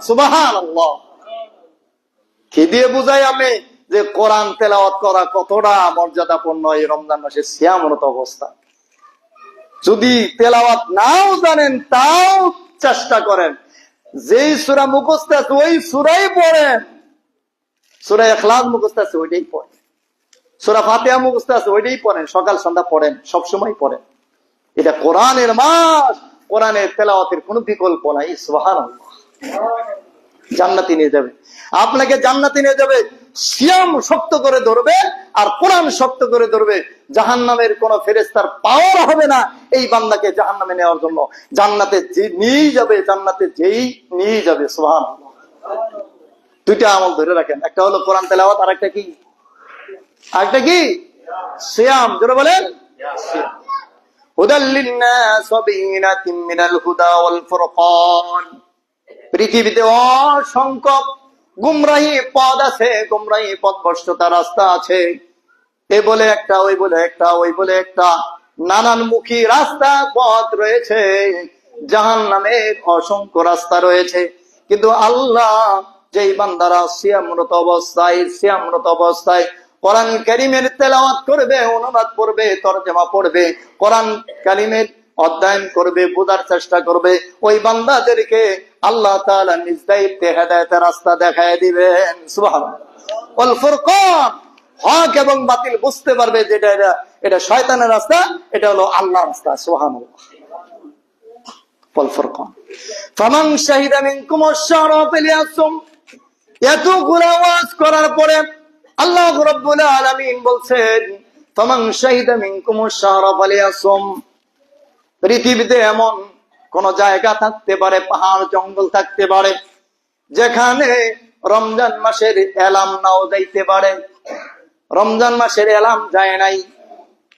সুবহানাল্লাহ। কি দিয়ে বুঝাই আমি যে কোরআন তেলাওয়াত করা কতটা মর্যাদাপূর্ণ এই রমজান মাসে সিয়ামরত অবস্থা। যদি তেলাওয়াত নাও জানেন তাও চেষ্টা করেন, যেই সূরা মুখস্থ আছে ওই সূরাই পড়েন। সূরা ইখলাস মুখস্থ আছে ওইটাই পড়েন, সূরা ফাতিহা মুখস্থ আছে ওইটাই পড়েন, সকাল সন্ধ্যা পড়েন, সবসময় পড়েন। এটা কোরআনের মাস, কোরআনের তেলাওয়াতের কোনো বিকল্প নাই। সুবহানাল্লাহ। জান্নাতে নিয়ে যাবে, আপনাকে জান্নাতে নিয়ে যাবে। সিয়াম শক্ত করে ধরবে আর কোরআন শক্ত করে ধরবে, জাহান্নামের কোন ফেরেশতার পাওয়ার হবে না এই বান্দাকে জাহান্নামে নেওয়ার জন্য। জান্নাতে যে নিয়ে যাবে, জান্নাতে যেই নিয়ে যাবে। সুবহানাল্লাহ। দুইটা আমল ধরে রাখেন, একটা হলো কোরআন তেলাওয়াত, আর একটা কি? আরেকটা কি? সিয়াম। জোরে বলেন। হুদাল লিন্নাস ওয়া বাইয়িনাতিন মিনাল হুদা ওয়াল ফুরকান। পৃথিবীতে অসংখ্য গুমরাহি পথ আছে, গুমরাহি পথভ্রষ্টতা রাস্তা আছে। এ বলে একটা, ওই বলে একটা, ওই বলে একটা, নানানমুখী রাস্তা পথ রয়েছে। জাহান্নামের অসংখ্য রাস্তা রয়েছে। কিন্তু আল্লাহ যেই বান্দারা সিয়ামরত অবস্থায় কোরআন কারীমের তেলাওয়াত করবে, অনুবাদ পড়বে, তরজমা পড়বে, কোরআন কারীমের অধ্যয়ন করবে, বোঝার চেষ্টা করবে, ওই বান্দাদেরকে আল্লাহ তাআলা নিজ দায়িত্বে হেদায়েতের রাস্তা দেখায় দিবেন। সুবহানাল্লাহ। ওয়াল ফুরকান, হক এবং বাতিল বুঝতে পারবে, যেটা এটা শয়তানের রাস্তা, এটা হলো আল্লাহর রাস্তা। সুবহানাল্লাহ। ওয়াল ফুরকান। ফামান শাহিদা মিনকুমুশ শাহরা ফালিয়াসুম। এতগুলো ওয়াজ করার পরে আল্লাহ রাব্বুল আলামিন বলছেন, ফামান শাহিদা মিনকুমুশ শাহরা ফালিয়াসুম। পৃথিবীতে এমন কোন জায়গা থাকতে পারে, পাহাড় জঙ্গল থাকতে পারে, যেখানে রমজান মাসের এলাম নাও যাইতে পারে। রমজান মাসের এলাম যায় নাই,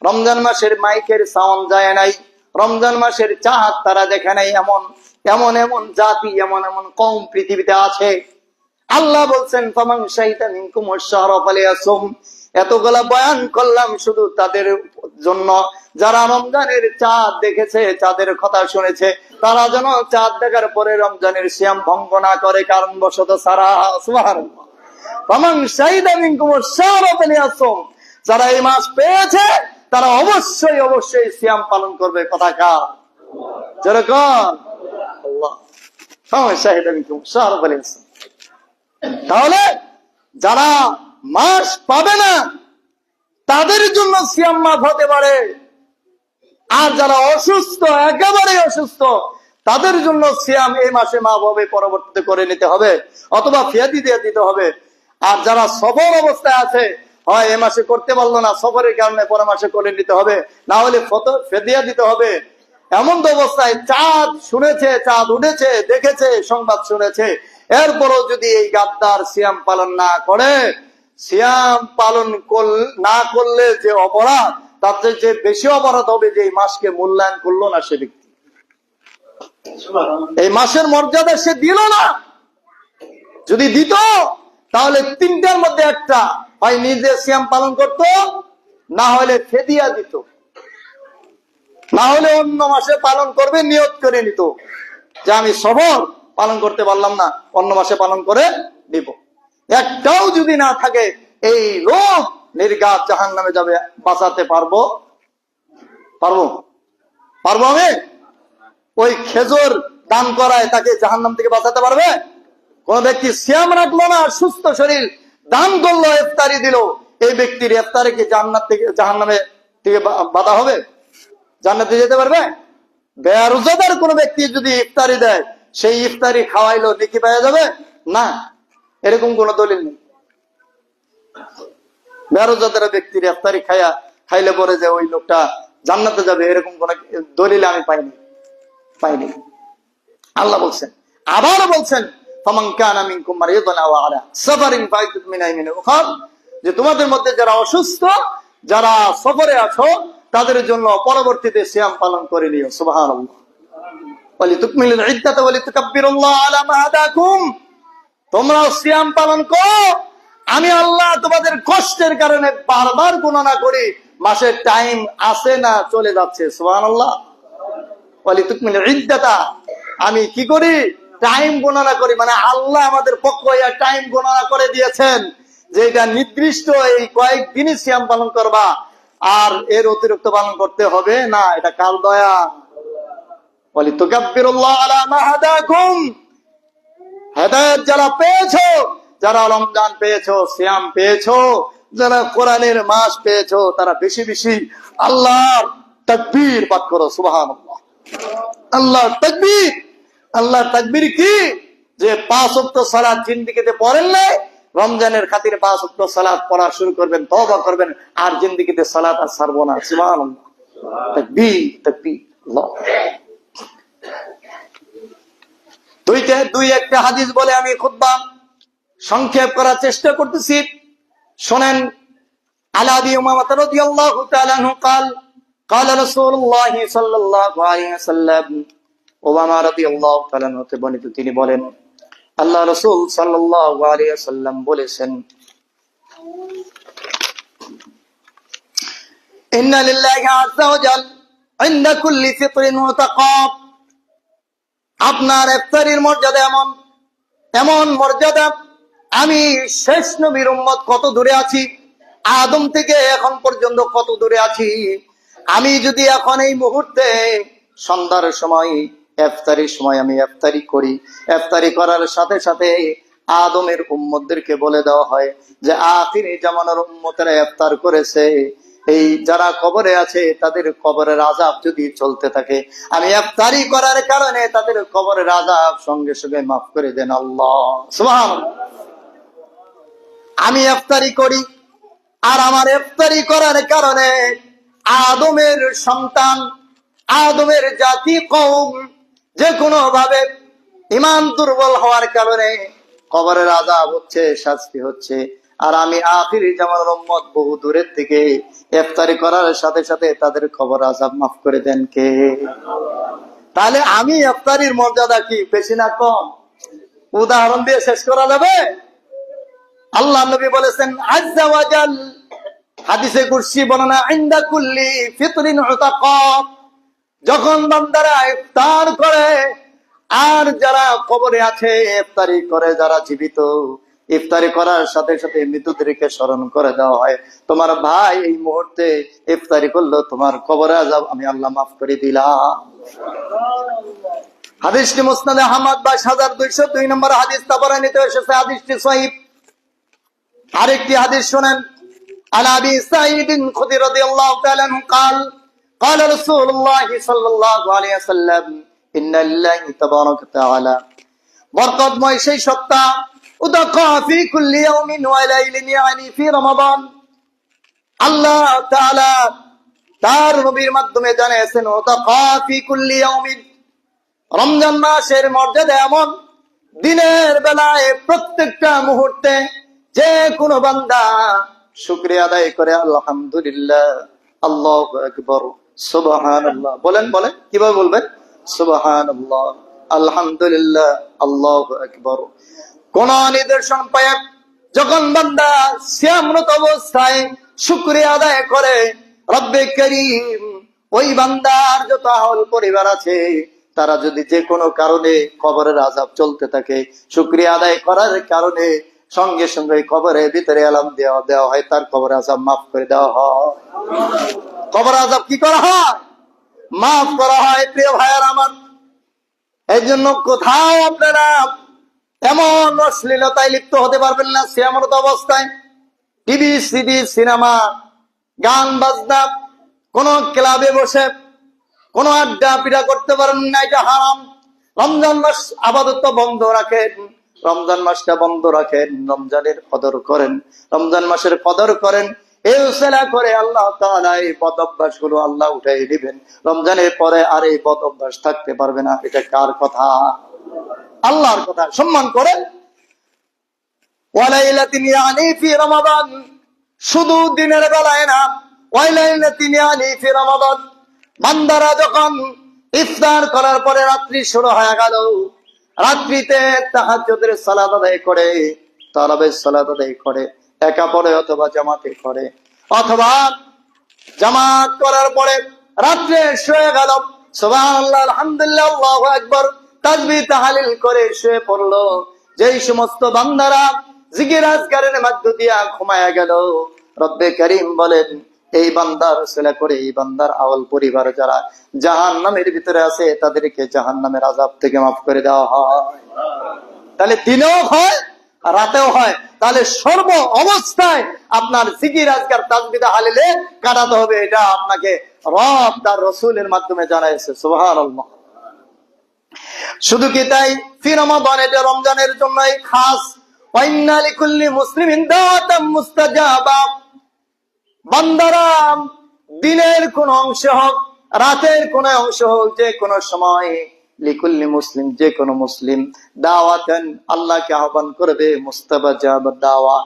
রমজান মাসের মাইকের সাউন্ড যায় নাই, রমজান মাসের চাঁদ তারা দেখে নাই। এমন এমন এমন জাতি, এমন এমন কওম পৃথিবীতে আছে। আল্লাহ বলছেন, ফামান শাহিদা মিনকুমুশ শাহরা ফালিয়াসুম। এতগুলা বয়ান করলাম শুধু তাদের জন্য যারা রমজানের চাঁদ দেখেছে, চাঁদের কথা শুনেছে, তারা যেন চাঁদ দেখার পরে রমজানের সিয়াম ভঙ্গ না করে, কারণবশত ছাড়া। সুবহানাল্লাহ। ফামান শাহিদা মিনকুমুশ শাহরা ফালিয়াসুম। যারা এই মাস পেয়েছে তারা অবশ্যই অবশ্যই সিয়াম পালন করবে। কথা কার? যেরকম আল্লাহ। ফামান শাহিদা মিনকুমুশ শাহরা ফালিয়াসুম। তাহলে যারা মাস পাবে না তাদের জন্য সিয়াম মাফ হতে পারে, আর যারা অসুস্থ, একেবারে অসুস্থ, তাদের জন্য সিয়াম এই মাসে মাফ হবে, পরবর্তীতে করে নিতে হবে, অথবা ফিয়াদি দিয়ে দিতে হবে। আর যারা সফর অবস্থায় আছে, হয় এ মাসে করতে পারলো না, সফরের কারণে পরের মাসে করে নিতে হবে, না হলে ফেদিয়া দিতে হবে। এমন তো অবস্থায় চাঁদ শুনেছে, চাঁদ উঠেছে, দেখেছে, সংবাদ শুনেছে, এরপরও যদি এই গাদ্দার সিয়াম পালন না করে, সিয়াম পালন না করলে যে অপরাধ, তাতে যে বেশি অপরাধ হবে যে এই মাসকে মূল্যায়ন করলো না সে ব্যক্তি, এই মাসের মর্যাদা সে দিল না। যদি দিত তাহলে তিনটার মধ্যে একটা, হয় নিজে সিয়াম পালন করত, না হলে ফেদিয়া দিত, না হলে অন্য মাসে পালন করবে নিয়ত করে নিত যে আমি সবর পালন করতে পারলাম না, অন্য মাসে পালন করে দিব। একটাও যদি না থাকে, এই লোক নির্ঘাত জাহান্নামে যাবে। বাঁচাতে পারবো? আমি ওই খেজুর দান করায় তাকে জাহান্নাম থেকে বাঁচাতে পারবে? কোন ব্যক্তি সিয়াম রাখলো না, সুস্থ শরীর দান করলো, ইফতারি দিল, এই ব্যক্তির ইফতারে কি জাহান্নামে থেকে বাধা হবে? জান্নাতে যেতে পারবে? বেরোজাদার কোন ব্যক্তি যদি ইফতারি দেয়, সেই ইফতারি খাওয়াইলো নেকি পাওয়া যাবে না? এরকম কোন দলিল নেই। বেরোজাদার ব্যক্তির ইফতারি খাইলে পরে যে ওই লোকটা জান্নাতে যাবে, এরকম কোন দলিল আমি পাইনি। আল্লাহ বলছেন, আবার বলছেন, যে তোমাদের মধ্যে যারা অসুস্থ, যারা সফরে আছো, তাদের জন্য পরবর্তীতে সিয়াম পালন করে নিও। সুবহানাল্লাহ। তোমরা সিয়াম পালন করো, আমি আল্লাহ তোমাদের কষ্টের কারণে বারবার গণনা করি, মাসের টাইম আসে না, চলে যাচ্ছে। সুবহানাল্লাহ। আমি কি করি? টাইম গণনা করি, মানে আল্লাহ আমাদের পক্ষে টাইম গণনা করে দিয়েছেন যে এটা নির্দিষ্ট এই কয়েকদিনই সিয়াম পালন করবা, আর এর অতিরিক্ত পালন করতে হবে না। এটা কার দয়া? হেদায়েত যারা পেয়েছো, যারা রমজান পেয়েছো, সিয়াম পেয়েছো, যারা কোরআনের মাস পেয়েছো, তারা বেশি বেশি আল্লাহর তাকবীর পাঠ করো। সুবহানাল্লাহ। আল্লাহর তাকবীর। আল্লাহর তাকবীর কি? যে 5 ওয়াক্ত সালাত জিন্দেগিতে পড়েন নাই, রমজানের খাতিরে 5 ওয়াক্ত সালাত পড়া শুরু করবেন, তওবা করবেন, আর জিন্দেগিতে সালাত আর ছাড়বো না। সুবহানাল্লাহ। তাকবীর, তাকবীর। আল্লাহ। দুই একটা হাদিস বলে আমি খুতবা সংক্ষেপ করার চেষ্টা করতেছি, শোনেন। আলা আবি উমামা রাদিয়াল্লাহু তাআলা আনহু قال قال رسول الله صلى الله عليه وسلم, ওবামা রাদিয়াল্লাহু তাআলা আনহু হতে বর্ণিত, তিনি বলেন, আল্লাহ রাসূল সাল্লাল্লাহু আলাইহি ওয়াসাল্লাম বলেছেন, ইন্না লিল্লাহি আযজা ওয়া জাল ইনদা কুল্লি ফিতরিন মুতাকাব। আপনার ইফতারির মর্যাদা এমন মর্যাদা, আমি শেষ নবীর উম্মত কত দূরে আছি, আদম থেকে এখন পর্যন্ত কত দূরে আছি। আমি যদি এখন এই মুহূর্তে সন্ধ্যার সময় ইফতারির সময় আমি ইফতারি করি, ইফতারি করার সাথে সাথে আদমের উম্মতদেরকে বলে দেওয়া হয় যে আখিরি জামানার উম্মতেরা ইফতার করেছে, এই যারা কবরে আছে তাদের কবরের আযাব যদি চলতে থাকে, আমি ইফতারি করার কারণে তাদের কবরের আযাব সঙ্গে সঙ্গে মাফ করে দেন আল্লাহ। সুবহানাল্লাহ। আমি ইফতারি করি, আর আমার ইফতারি করার কারণে আদমের সন্তান, আদমের জাতি, কওম যে কোনো ভাবে ঈমান দুর্বল হওয়ার কারণে কবরের আযাব হচ্ছে, শাস্তি হচ্ছে, আর আমি আখিরি জামানার উম্মত বহু দূরের থেকে ইফতারি করার সাথে সাথে তাদের কবর আযাব মাফ করে দেন কে? তাহলে আমি ইফতারির মর্যাদা কি বেশি না কম? উদাহরণ দিয়ে শেষ করা যাবে? আল্লাহ নবী বলেছেন আযজা ওয়া জাল, হাদিসে কুরসি বর্ণনা, ইনদা কুল্লি ফিতরিন উতাকাব, যখন বান্দারা ইফতার করে, আর যারা কবরে আছে ইফতারি করে, যারা জীবিত, ইফতারি করার সাথে সাথে মৃতদেরকে স্মরণ করে দেওয়া হয়, তোমার ভাই এই মুহূর্তে ইফতারি করলো, তোমার কবরে আযাব আমি আল্লাহ মাফ করে দিলাম। হাদিসটি মুসনাদে আহমদ 2202 নম্বর হাদিস, তাবরানীতে এসেছে, হাদিসটি সহিহ। আরেকটি হাদিস শুনেন, আন আবি সাঈদ খুদরি রাদিয়াল্লাহু তাআলা আনহু قال قال رسول الله صلى الله عليه وسلم ان لله تبارك وتعالى বরকতময় সেই সত্তা, উদাকা ফি কুল্লি ইয়াউমিন ওয়া লাইলিন, ইয়ানি ফি রমাদান, আল্লাহ তাআলা তার নবীর মাধ্যমে জানিয়েছেন, উদাকা ফি কুল্লি ইয়াউমিন, রমজান মাসের মর্যাদা এমন দিনের বেলায় প্রত্যেকটা মুহূর্তে যে কোনো বান্দা শুকরিয়া আদায় করে আলহামদুলিল্লাহ, আল্লাহু আকবার, সুবহানাল্লাহ বলেন, বলেন কিভাবে বলবেন? সুবহানাল্লাহ, আলহামদুলিল্লাহ, আল্লাহু আকবার। কোন নিদর্শন পায় যখন বান্দা সিয়ামরত অবস্থায় শুকরিয়া আদায় করে রব্বে করিম, ওই বান্দার যত আহল পরিবার আছে তারা যদি যে কোনো কারণে কবরের আযাব চলতে থাকে, শুকরিয়া আদায় করার কারণে সঙ্গে সঙ্গে কবরের ভিতরে আলাম দেওয়া হয়, তার কবর আযাব মাফ করে দেওয়া হয়। কবর আযাব কি করা হয়? মাফ করা হয়। প্রিয় ভাইয়ার আমার, এই জন্য কোথাও আপনারা এমন অশ্লীলতায় লিপ্ত হতে পারবেন না সিয়ামরত অবস্থায়। টিভি, সিডি, সিনেমা, গান বাজনা, কোন ক্লাবে বসে কোন আড্ডা পিডা করতে পারেন না, এটা হারাম। রমজান মাস আপাতত বন্ধ রাখেন, রমজান মাসটা বন্ধ রাখেন, রমজানের কদর করেন, রমজান মাসের কদর করেন। এই উসিলা করে আল্লাহ তাআলা এই বদ অভ্যাস গুলো আল্লাহ উঠাই দিবেন। রমজানের পরে আর এই বদ অভ্যাস থাকতে পারবে না। এটা কার কথা? আল্লাহর কথা। সম্মান করে ওয়ালাইলাতিন ইয়ানি ফি রমাদান, শুধু দিনের বেলায় না, ওয়ালাইলাতিন ইয়ানি ফি রমাদান, বান্দারা যখন ইফতার করার পরে রাত্রি শুরু হয়ে গেল, রাত্রিতে তাহাজ্জুদের সালাত আদায় করে, তারাবির সালাত আদায় করে, একা পড়ে অথবা জামাতে করে, অথবা জামাত করার পরে রাত্রে শুয়ে গেল, সুবহানাল্লাহ, আলহামদুলিল্লাহ, আল্লাহু আকবার, তাসবিহ তাহলিল করে শুয়ে পড়লো। যেই সমস্ত বান্দারা জিকির আজকারের মধ্য দিয়া ঘুমায়া গেল, রব্বে করিম বলেন এই বান্দার উসিলা করে এই বান্দার আওয়াল পরিবার যারা জাহান্নামের ভিতরে আছে তাদেরকে জাহান্নামের আযাব থেকে মাফ করে দেওয়া হয়। তাহলে দিনেও হয় রাতেও হয়। তাহলে সর্ব অবস্থায় আপনার জিকির আজকার তাসবিহ তাহলিলে কাটাতে হবে। এটা আপনাকে রব তার রাসূলের মাধ্যমে জানাইছে। সুবহানাল্লাহ। শুধু কি তাই? ফি রমাদান, এটা রমজানের জন্যই খাস। ওয়া ইন্না লিকুল্লি মুসলিমিন দাওয়াতাম মুস্তাজাবা, বান্দারা দিনের কোন অংশ হোক রাতের কোন অংশ হোক যে কোন সময়, লিকুল্লি মুসলিম, যে কোন মুসলিম, দাওয়াতান, আল্লাহকে আহ্বান করবে, মুস্তাজাব দাওয়া,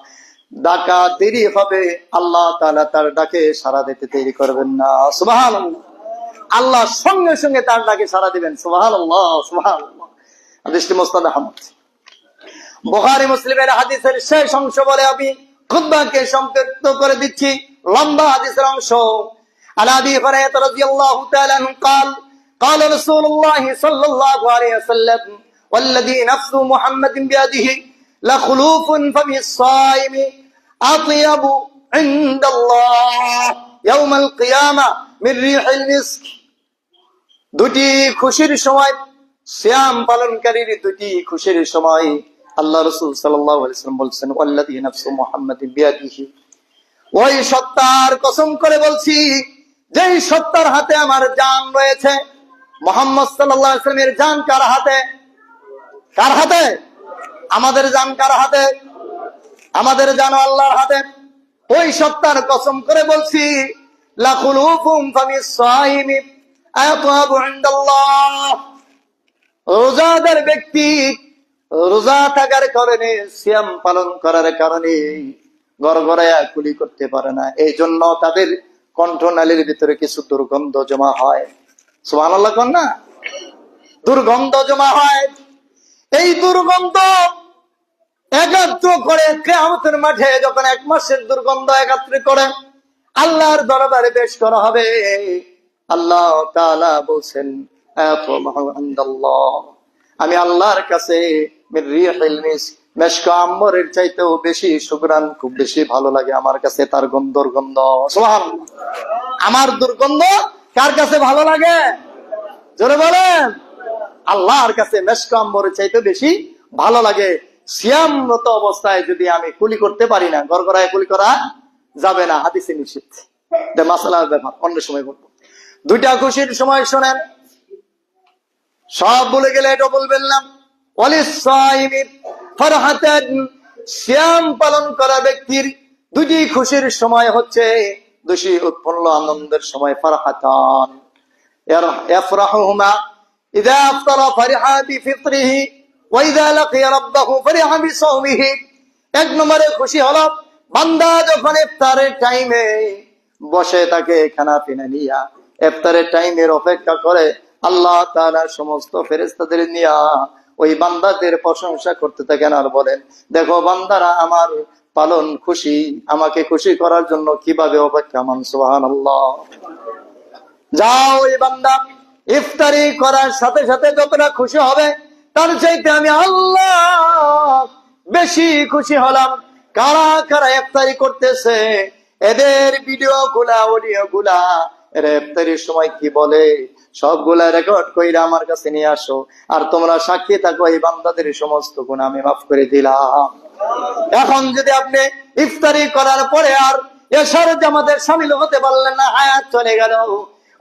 ডাকা দেরি হবে, আল্লাহ তাআলা তার ডাকে সাড়া দিতে দেরি করবেন না। সুবহানাল্লাহ। আল্লাহ সঙ্গে সঙ্গে তার ডাকে সাড়া দিবেন। সুবহানাল্লাহ, সুবহানাল্লাহ। হাদিসটি মুসনাদ আহমদ। বুখারী মুসলিমের হাদিসের শেষ অংশ বলে আমি খুতবাকে সংক্ষিপ্ত করে দিচ্ছি, লম্বা হাদিসের অংশ। আলা আবি হুরায়রা রাদিয়াল্লাহু তাআলা আনহু قال قال رسول الله صلى الله عليه وسلم والذي نفس محمد بيده لخلوف فم الصائم اطيب عند الله يوم القيامه من ريح المسك। দুটি খুশির সময়, সিয়াম পালনকারীর দুটি খুশির সময়, আল্লাহ রাসূল সাল্লাল্লাহু আলাইহি ওয়াসাল্লাম বলেছেন ওয়াল্লাযী নাফসু মুহাম্মাদিন বিয়াদিহি, ওই সত্তার কসম করে বলছি যেই সত্তার হাতে আমার জান রয়েছে। মুহাম্মদ সাল্লাল্লাহু আলাইহি ওয়াসাল্লামের জান কার হাতে? কার হাতে? আমাদের জান কার হাতে? আমাদের জান আল্লাহর হাতে। ওই সত্তার কসম করে বলছি লা খুলুফুম ফামিস সাইমি আয়াতাবু ইনদাল্লাহ, রোজাদার ব্যক্তি রোজা থাকার কারণে, সিয়াম পালন করার কারণে গড়গড়ায়া কুলি করতে পারে না, এই জন্য তাদের কণ্ঠনালীর ভিতরে কিছু দুর্গন্ধ জমা হয়। সুবহানাল্লাহ কোন না? দুর্গন্ধ জমা হয়। এই দুর্গন্ধ একাত্র করে কিয়ামতের মাঠে যখন এক মাসের দুর্গন্ধ একাত্র করে আল্লাহর দরবারে পেশ করা হবে। আল্লাহ তাআলা বলছেন আমি আল্লাহর কাছে মেশক আম্বরের চাইতেও বেশি সুঘ্রাণ, খুব বেশি ভালো লাগে আমার কাছে তার দুর্গন্ধ। সুবহানাল্লাহ। আমার দুর্গন্ধ কার কাছে ভালো লাগে? জোরে বলেন। আল্লাহর কাছে মেশক আম্বরের চাইতে বেশি ভালো লাগে। সিয়ামরত অবস্থায় যদি আমি কুলি করতে পারি না, গড়গড়ায় কুলি করা যাবে না, হাদিসে নিষেধ। এটা মাসালার ব্যাপার, অন্য সময় বলবো। দুইটা খুশির সময় শোনেন, সব বলে গেলে এটা বলবেন না। ওয়ালিস-সাইমি ফারহাতান, সিয়াম পালন করা ব্যক্তির দুটি খুশির সময় হচ্ছে, দুটি উৎপন্ন আনন্দের সময়। ফারহাতান ইয়াফরাহুমা ইযা আফতারা ফারিহা বিফিত্রিহি ওয়াইদা লাকিয়া রাব্বাহু ফারিহা বিসাওমিহি। এক নম্বরে খুশি হলো বান্দা যখন ইফতারের টাইমে বসে থাকে, খানা পিনা নিয়া ইফতারের টাইমের অপেক্ষা করে, আল্লাহ তাআলা সমস্ত ফেরেশতাদের নিয়া ওই বান্দাদের প্রশংসা করতে থাকেন আর বলেন, দেখো বান্দারা আমার পালন খুশি, আমাকে খুশি করার জন্য কিভাবে অপেক্ষামান। সুবহানাল্লাহ। যাও এই বান্দা ইফতারি করার সাথে সাথে যতটা খুশি হবে তার চাইতে আমি আল্লাহ বেশি খুশি হলাম। কারা কারা ইফতারি করতেছে এদের ভিডিও গুলা, অডিও গুলা, এরা ইফতারির সময় কি বলে সবগুলা রেকর্ড কইরা আমার কাছে নিয়ে আসো, আর তোমরা সাক্ষী থাকো এই বান্দাদের সমস্ত গুনাহ আমি মাফ করে দিলাম। এখন যদি আপনি ইফতারি করার পরে আর এশার জামাতের শামিল হতে পারলেন না, হায়াত চলে গেল,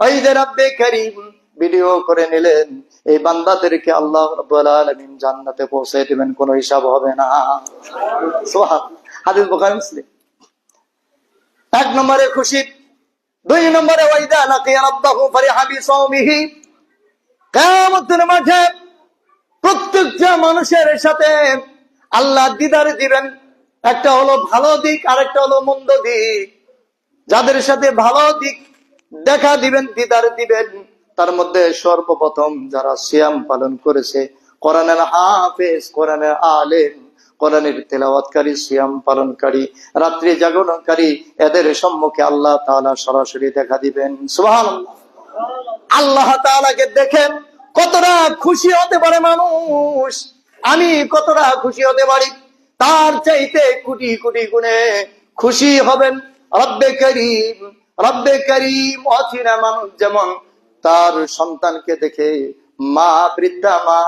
ওই যে রব্বে কারীম ভিডিও করে নিলেন, এই বান্দাদেরকে আল্লাহ রাব্বুল আলামিন জান্নাতে পৌঁছে দিবেন, কোনো হিসাব হবে না। সুবহানাল্লাহ। হাদিস বুখারী মুসলিম। এক নম্বরে খুশি। দুই নম্বরে ওয়াইদা লাকিয়া রাব্বাহু ফারিহা বিসাওমিহি। কিয়ামতের মাঠে প্রত্যেকটা মানুষের সাথে আল্লাহ দিদার দিবেন। একটা হলো ভালো দিক, আরেকটা হলো মন্দ দিক। যাদের সাথে ভালো দিক দেখা দিবেন, দিদার দিবেন, তার মধ্যে সর্বপ্রথম যারা সিয়াম পালন করেছে, কোরআনের হাফেজ, কোরআনের আলেম, কোরআনের তেলাওয়াতকারী, সিয়াম পালনকারী, রাত্রি জাগরণকারী, এদের সম্মুখে আল্লাহ তাআলা সরাসরি দেখা দিবেন। সুবহানাল্লাহ। আল্লাহ তাআলাকে দেখেন কতটা খুশি হতে পারে মানুষ, আমি কতটা খুশি হতে পারি, তার চাইতে কোটি কোটি গুণে খুশি হবেন রব্বে কারীম। রব্বে কারীম অচিনা মানুষ যেমন তার সন্তানকে দেখে, মা বৃদ্ধা মা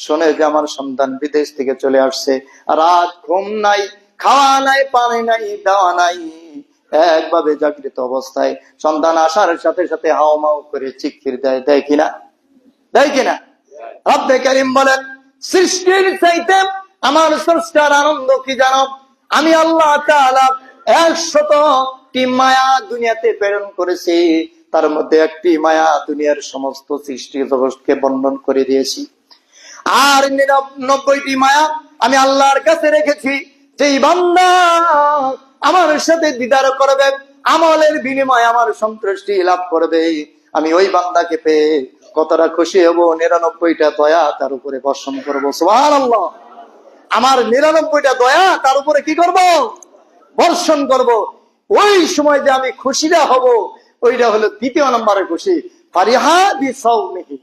শোনে যে আমার সন্তান বিদেশ থেকে চলে আসছে, রাত ঘুম নাই, খাওয়া নাই, পানি নাই, দাওয়া নাই, একভাবে জাগৃত অবস্থায় সন্তান আসার সাথে সাথে হাওমাও করে চিৎকার দেয়, দেয় কিনা? দেয় কিনা? রব্বে কারীম বলেন, সৃষ্টির চাইতে আমার স্রষ্টার আনন্দ কি জানো? আমি আল্লাহ তাআলা 100টি মায়া দুনিয়াতে প্রেরণ করেছি, তার মধ্যে একটি মায়া দুনিয়ার সমস্ত সৃষ্টি জগৎকে বর্ণন করে দিয়েছি, আর 99টি মায়া আমি আল্লাহর কাছে রেখেছি। যেই বান্দা আমার সাথে দিদার করবে, আমলের বিনিময়ে আমার সন্তুষ্টি লাভ করবে, আমি ওই বান্দাকে পেয়ে কতটা খুশি হব, 99টা দয়া তার উপরে বর্ষণ করবো। সুবহানাল্লাহ। আমার 99টা দয়া তার উপরে কি করব? বর্ষণ করব। ওই সময় যে আমি খুশিটা হব, ওইটা হলো দ্বিতীয় নম্বরের খুশি, ফারিহা বিসাওমিহি।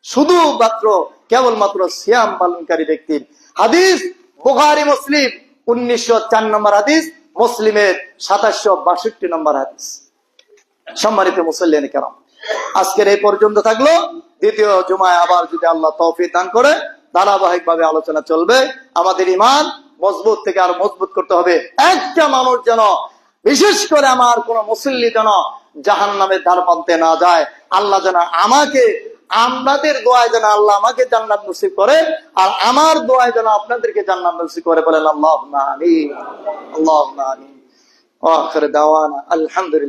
শুধুমাত্র কেবলমাত্র সিয়াম পালনকারী ব্যক্তির। হাদিস বুখারী মুসলিম 1904 নম্বর হাদিস, মুসলিমের 2762 নম্বর হাদিস। সম্মানিত মুসল্লিয়ানে কেরাম, আজকের এই পর্যন্ত থাকলো। দ্বিতীয় জুমায় আবার যদি আল্লাহ তৌফিক দান করে ধারাবাহিক ভাবে আলোচনা চলবে। আমাদের ঈমান মজবুত থেকে আর মজবুত করতে হবে। একটা মানুষ যেন, বিশেষ করে আমার কোন মুসল্লি যেন জাহান্নামের দ্বার প্রান্তে না যায়। আল্লাহ যেন আমাকে, আমাদের দোয়ায় যেন আল্লাহ আমাকে জান্নাত নসিব করে, আর আমার দোয়ায় যেন আপনাদেরকে জান্নাত নসিব করে। বলেন আল্লাহুম্মা আমিন, আল্লাহুম্মা আমিন। ওয়া আখির দাওয়ানা আলহামদুলিল্লাহ।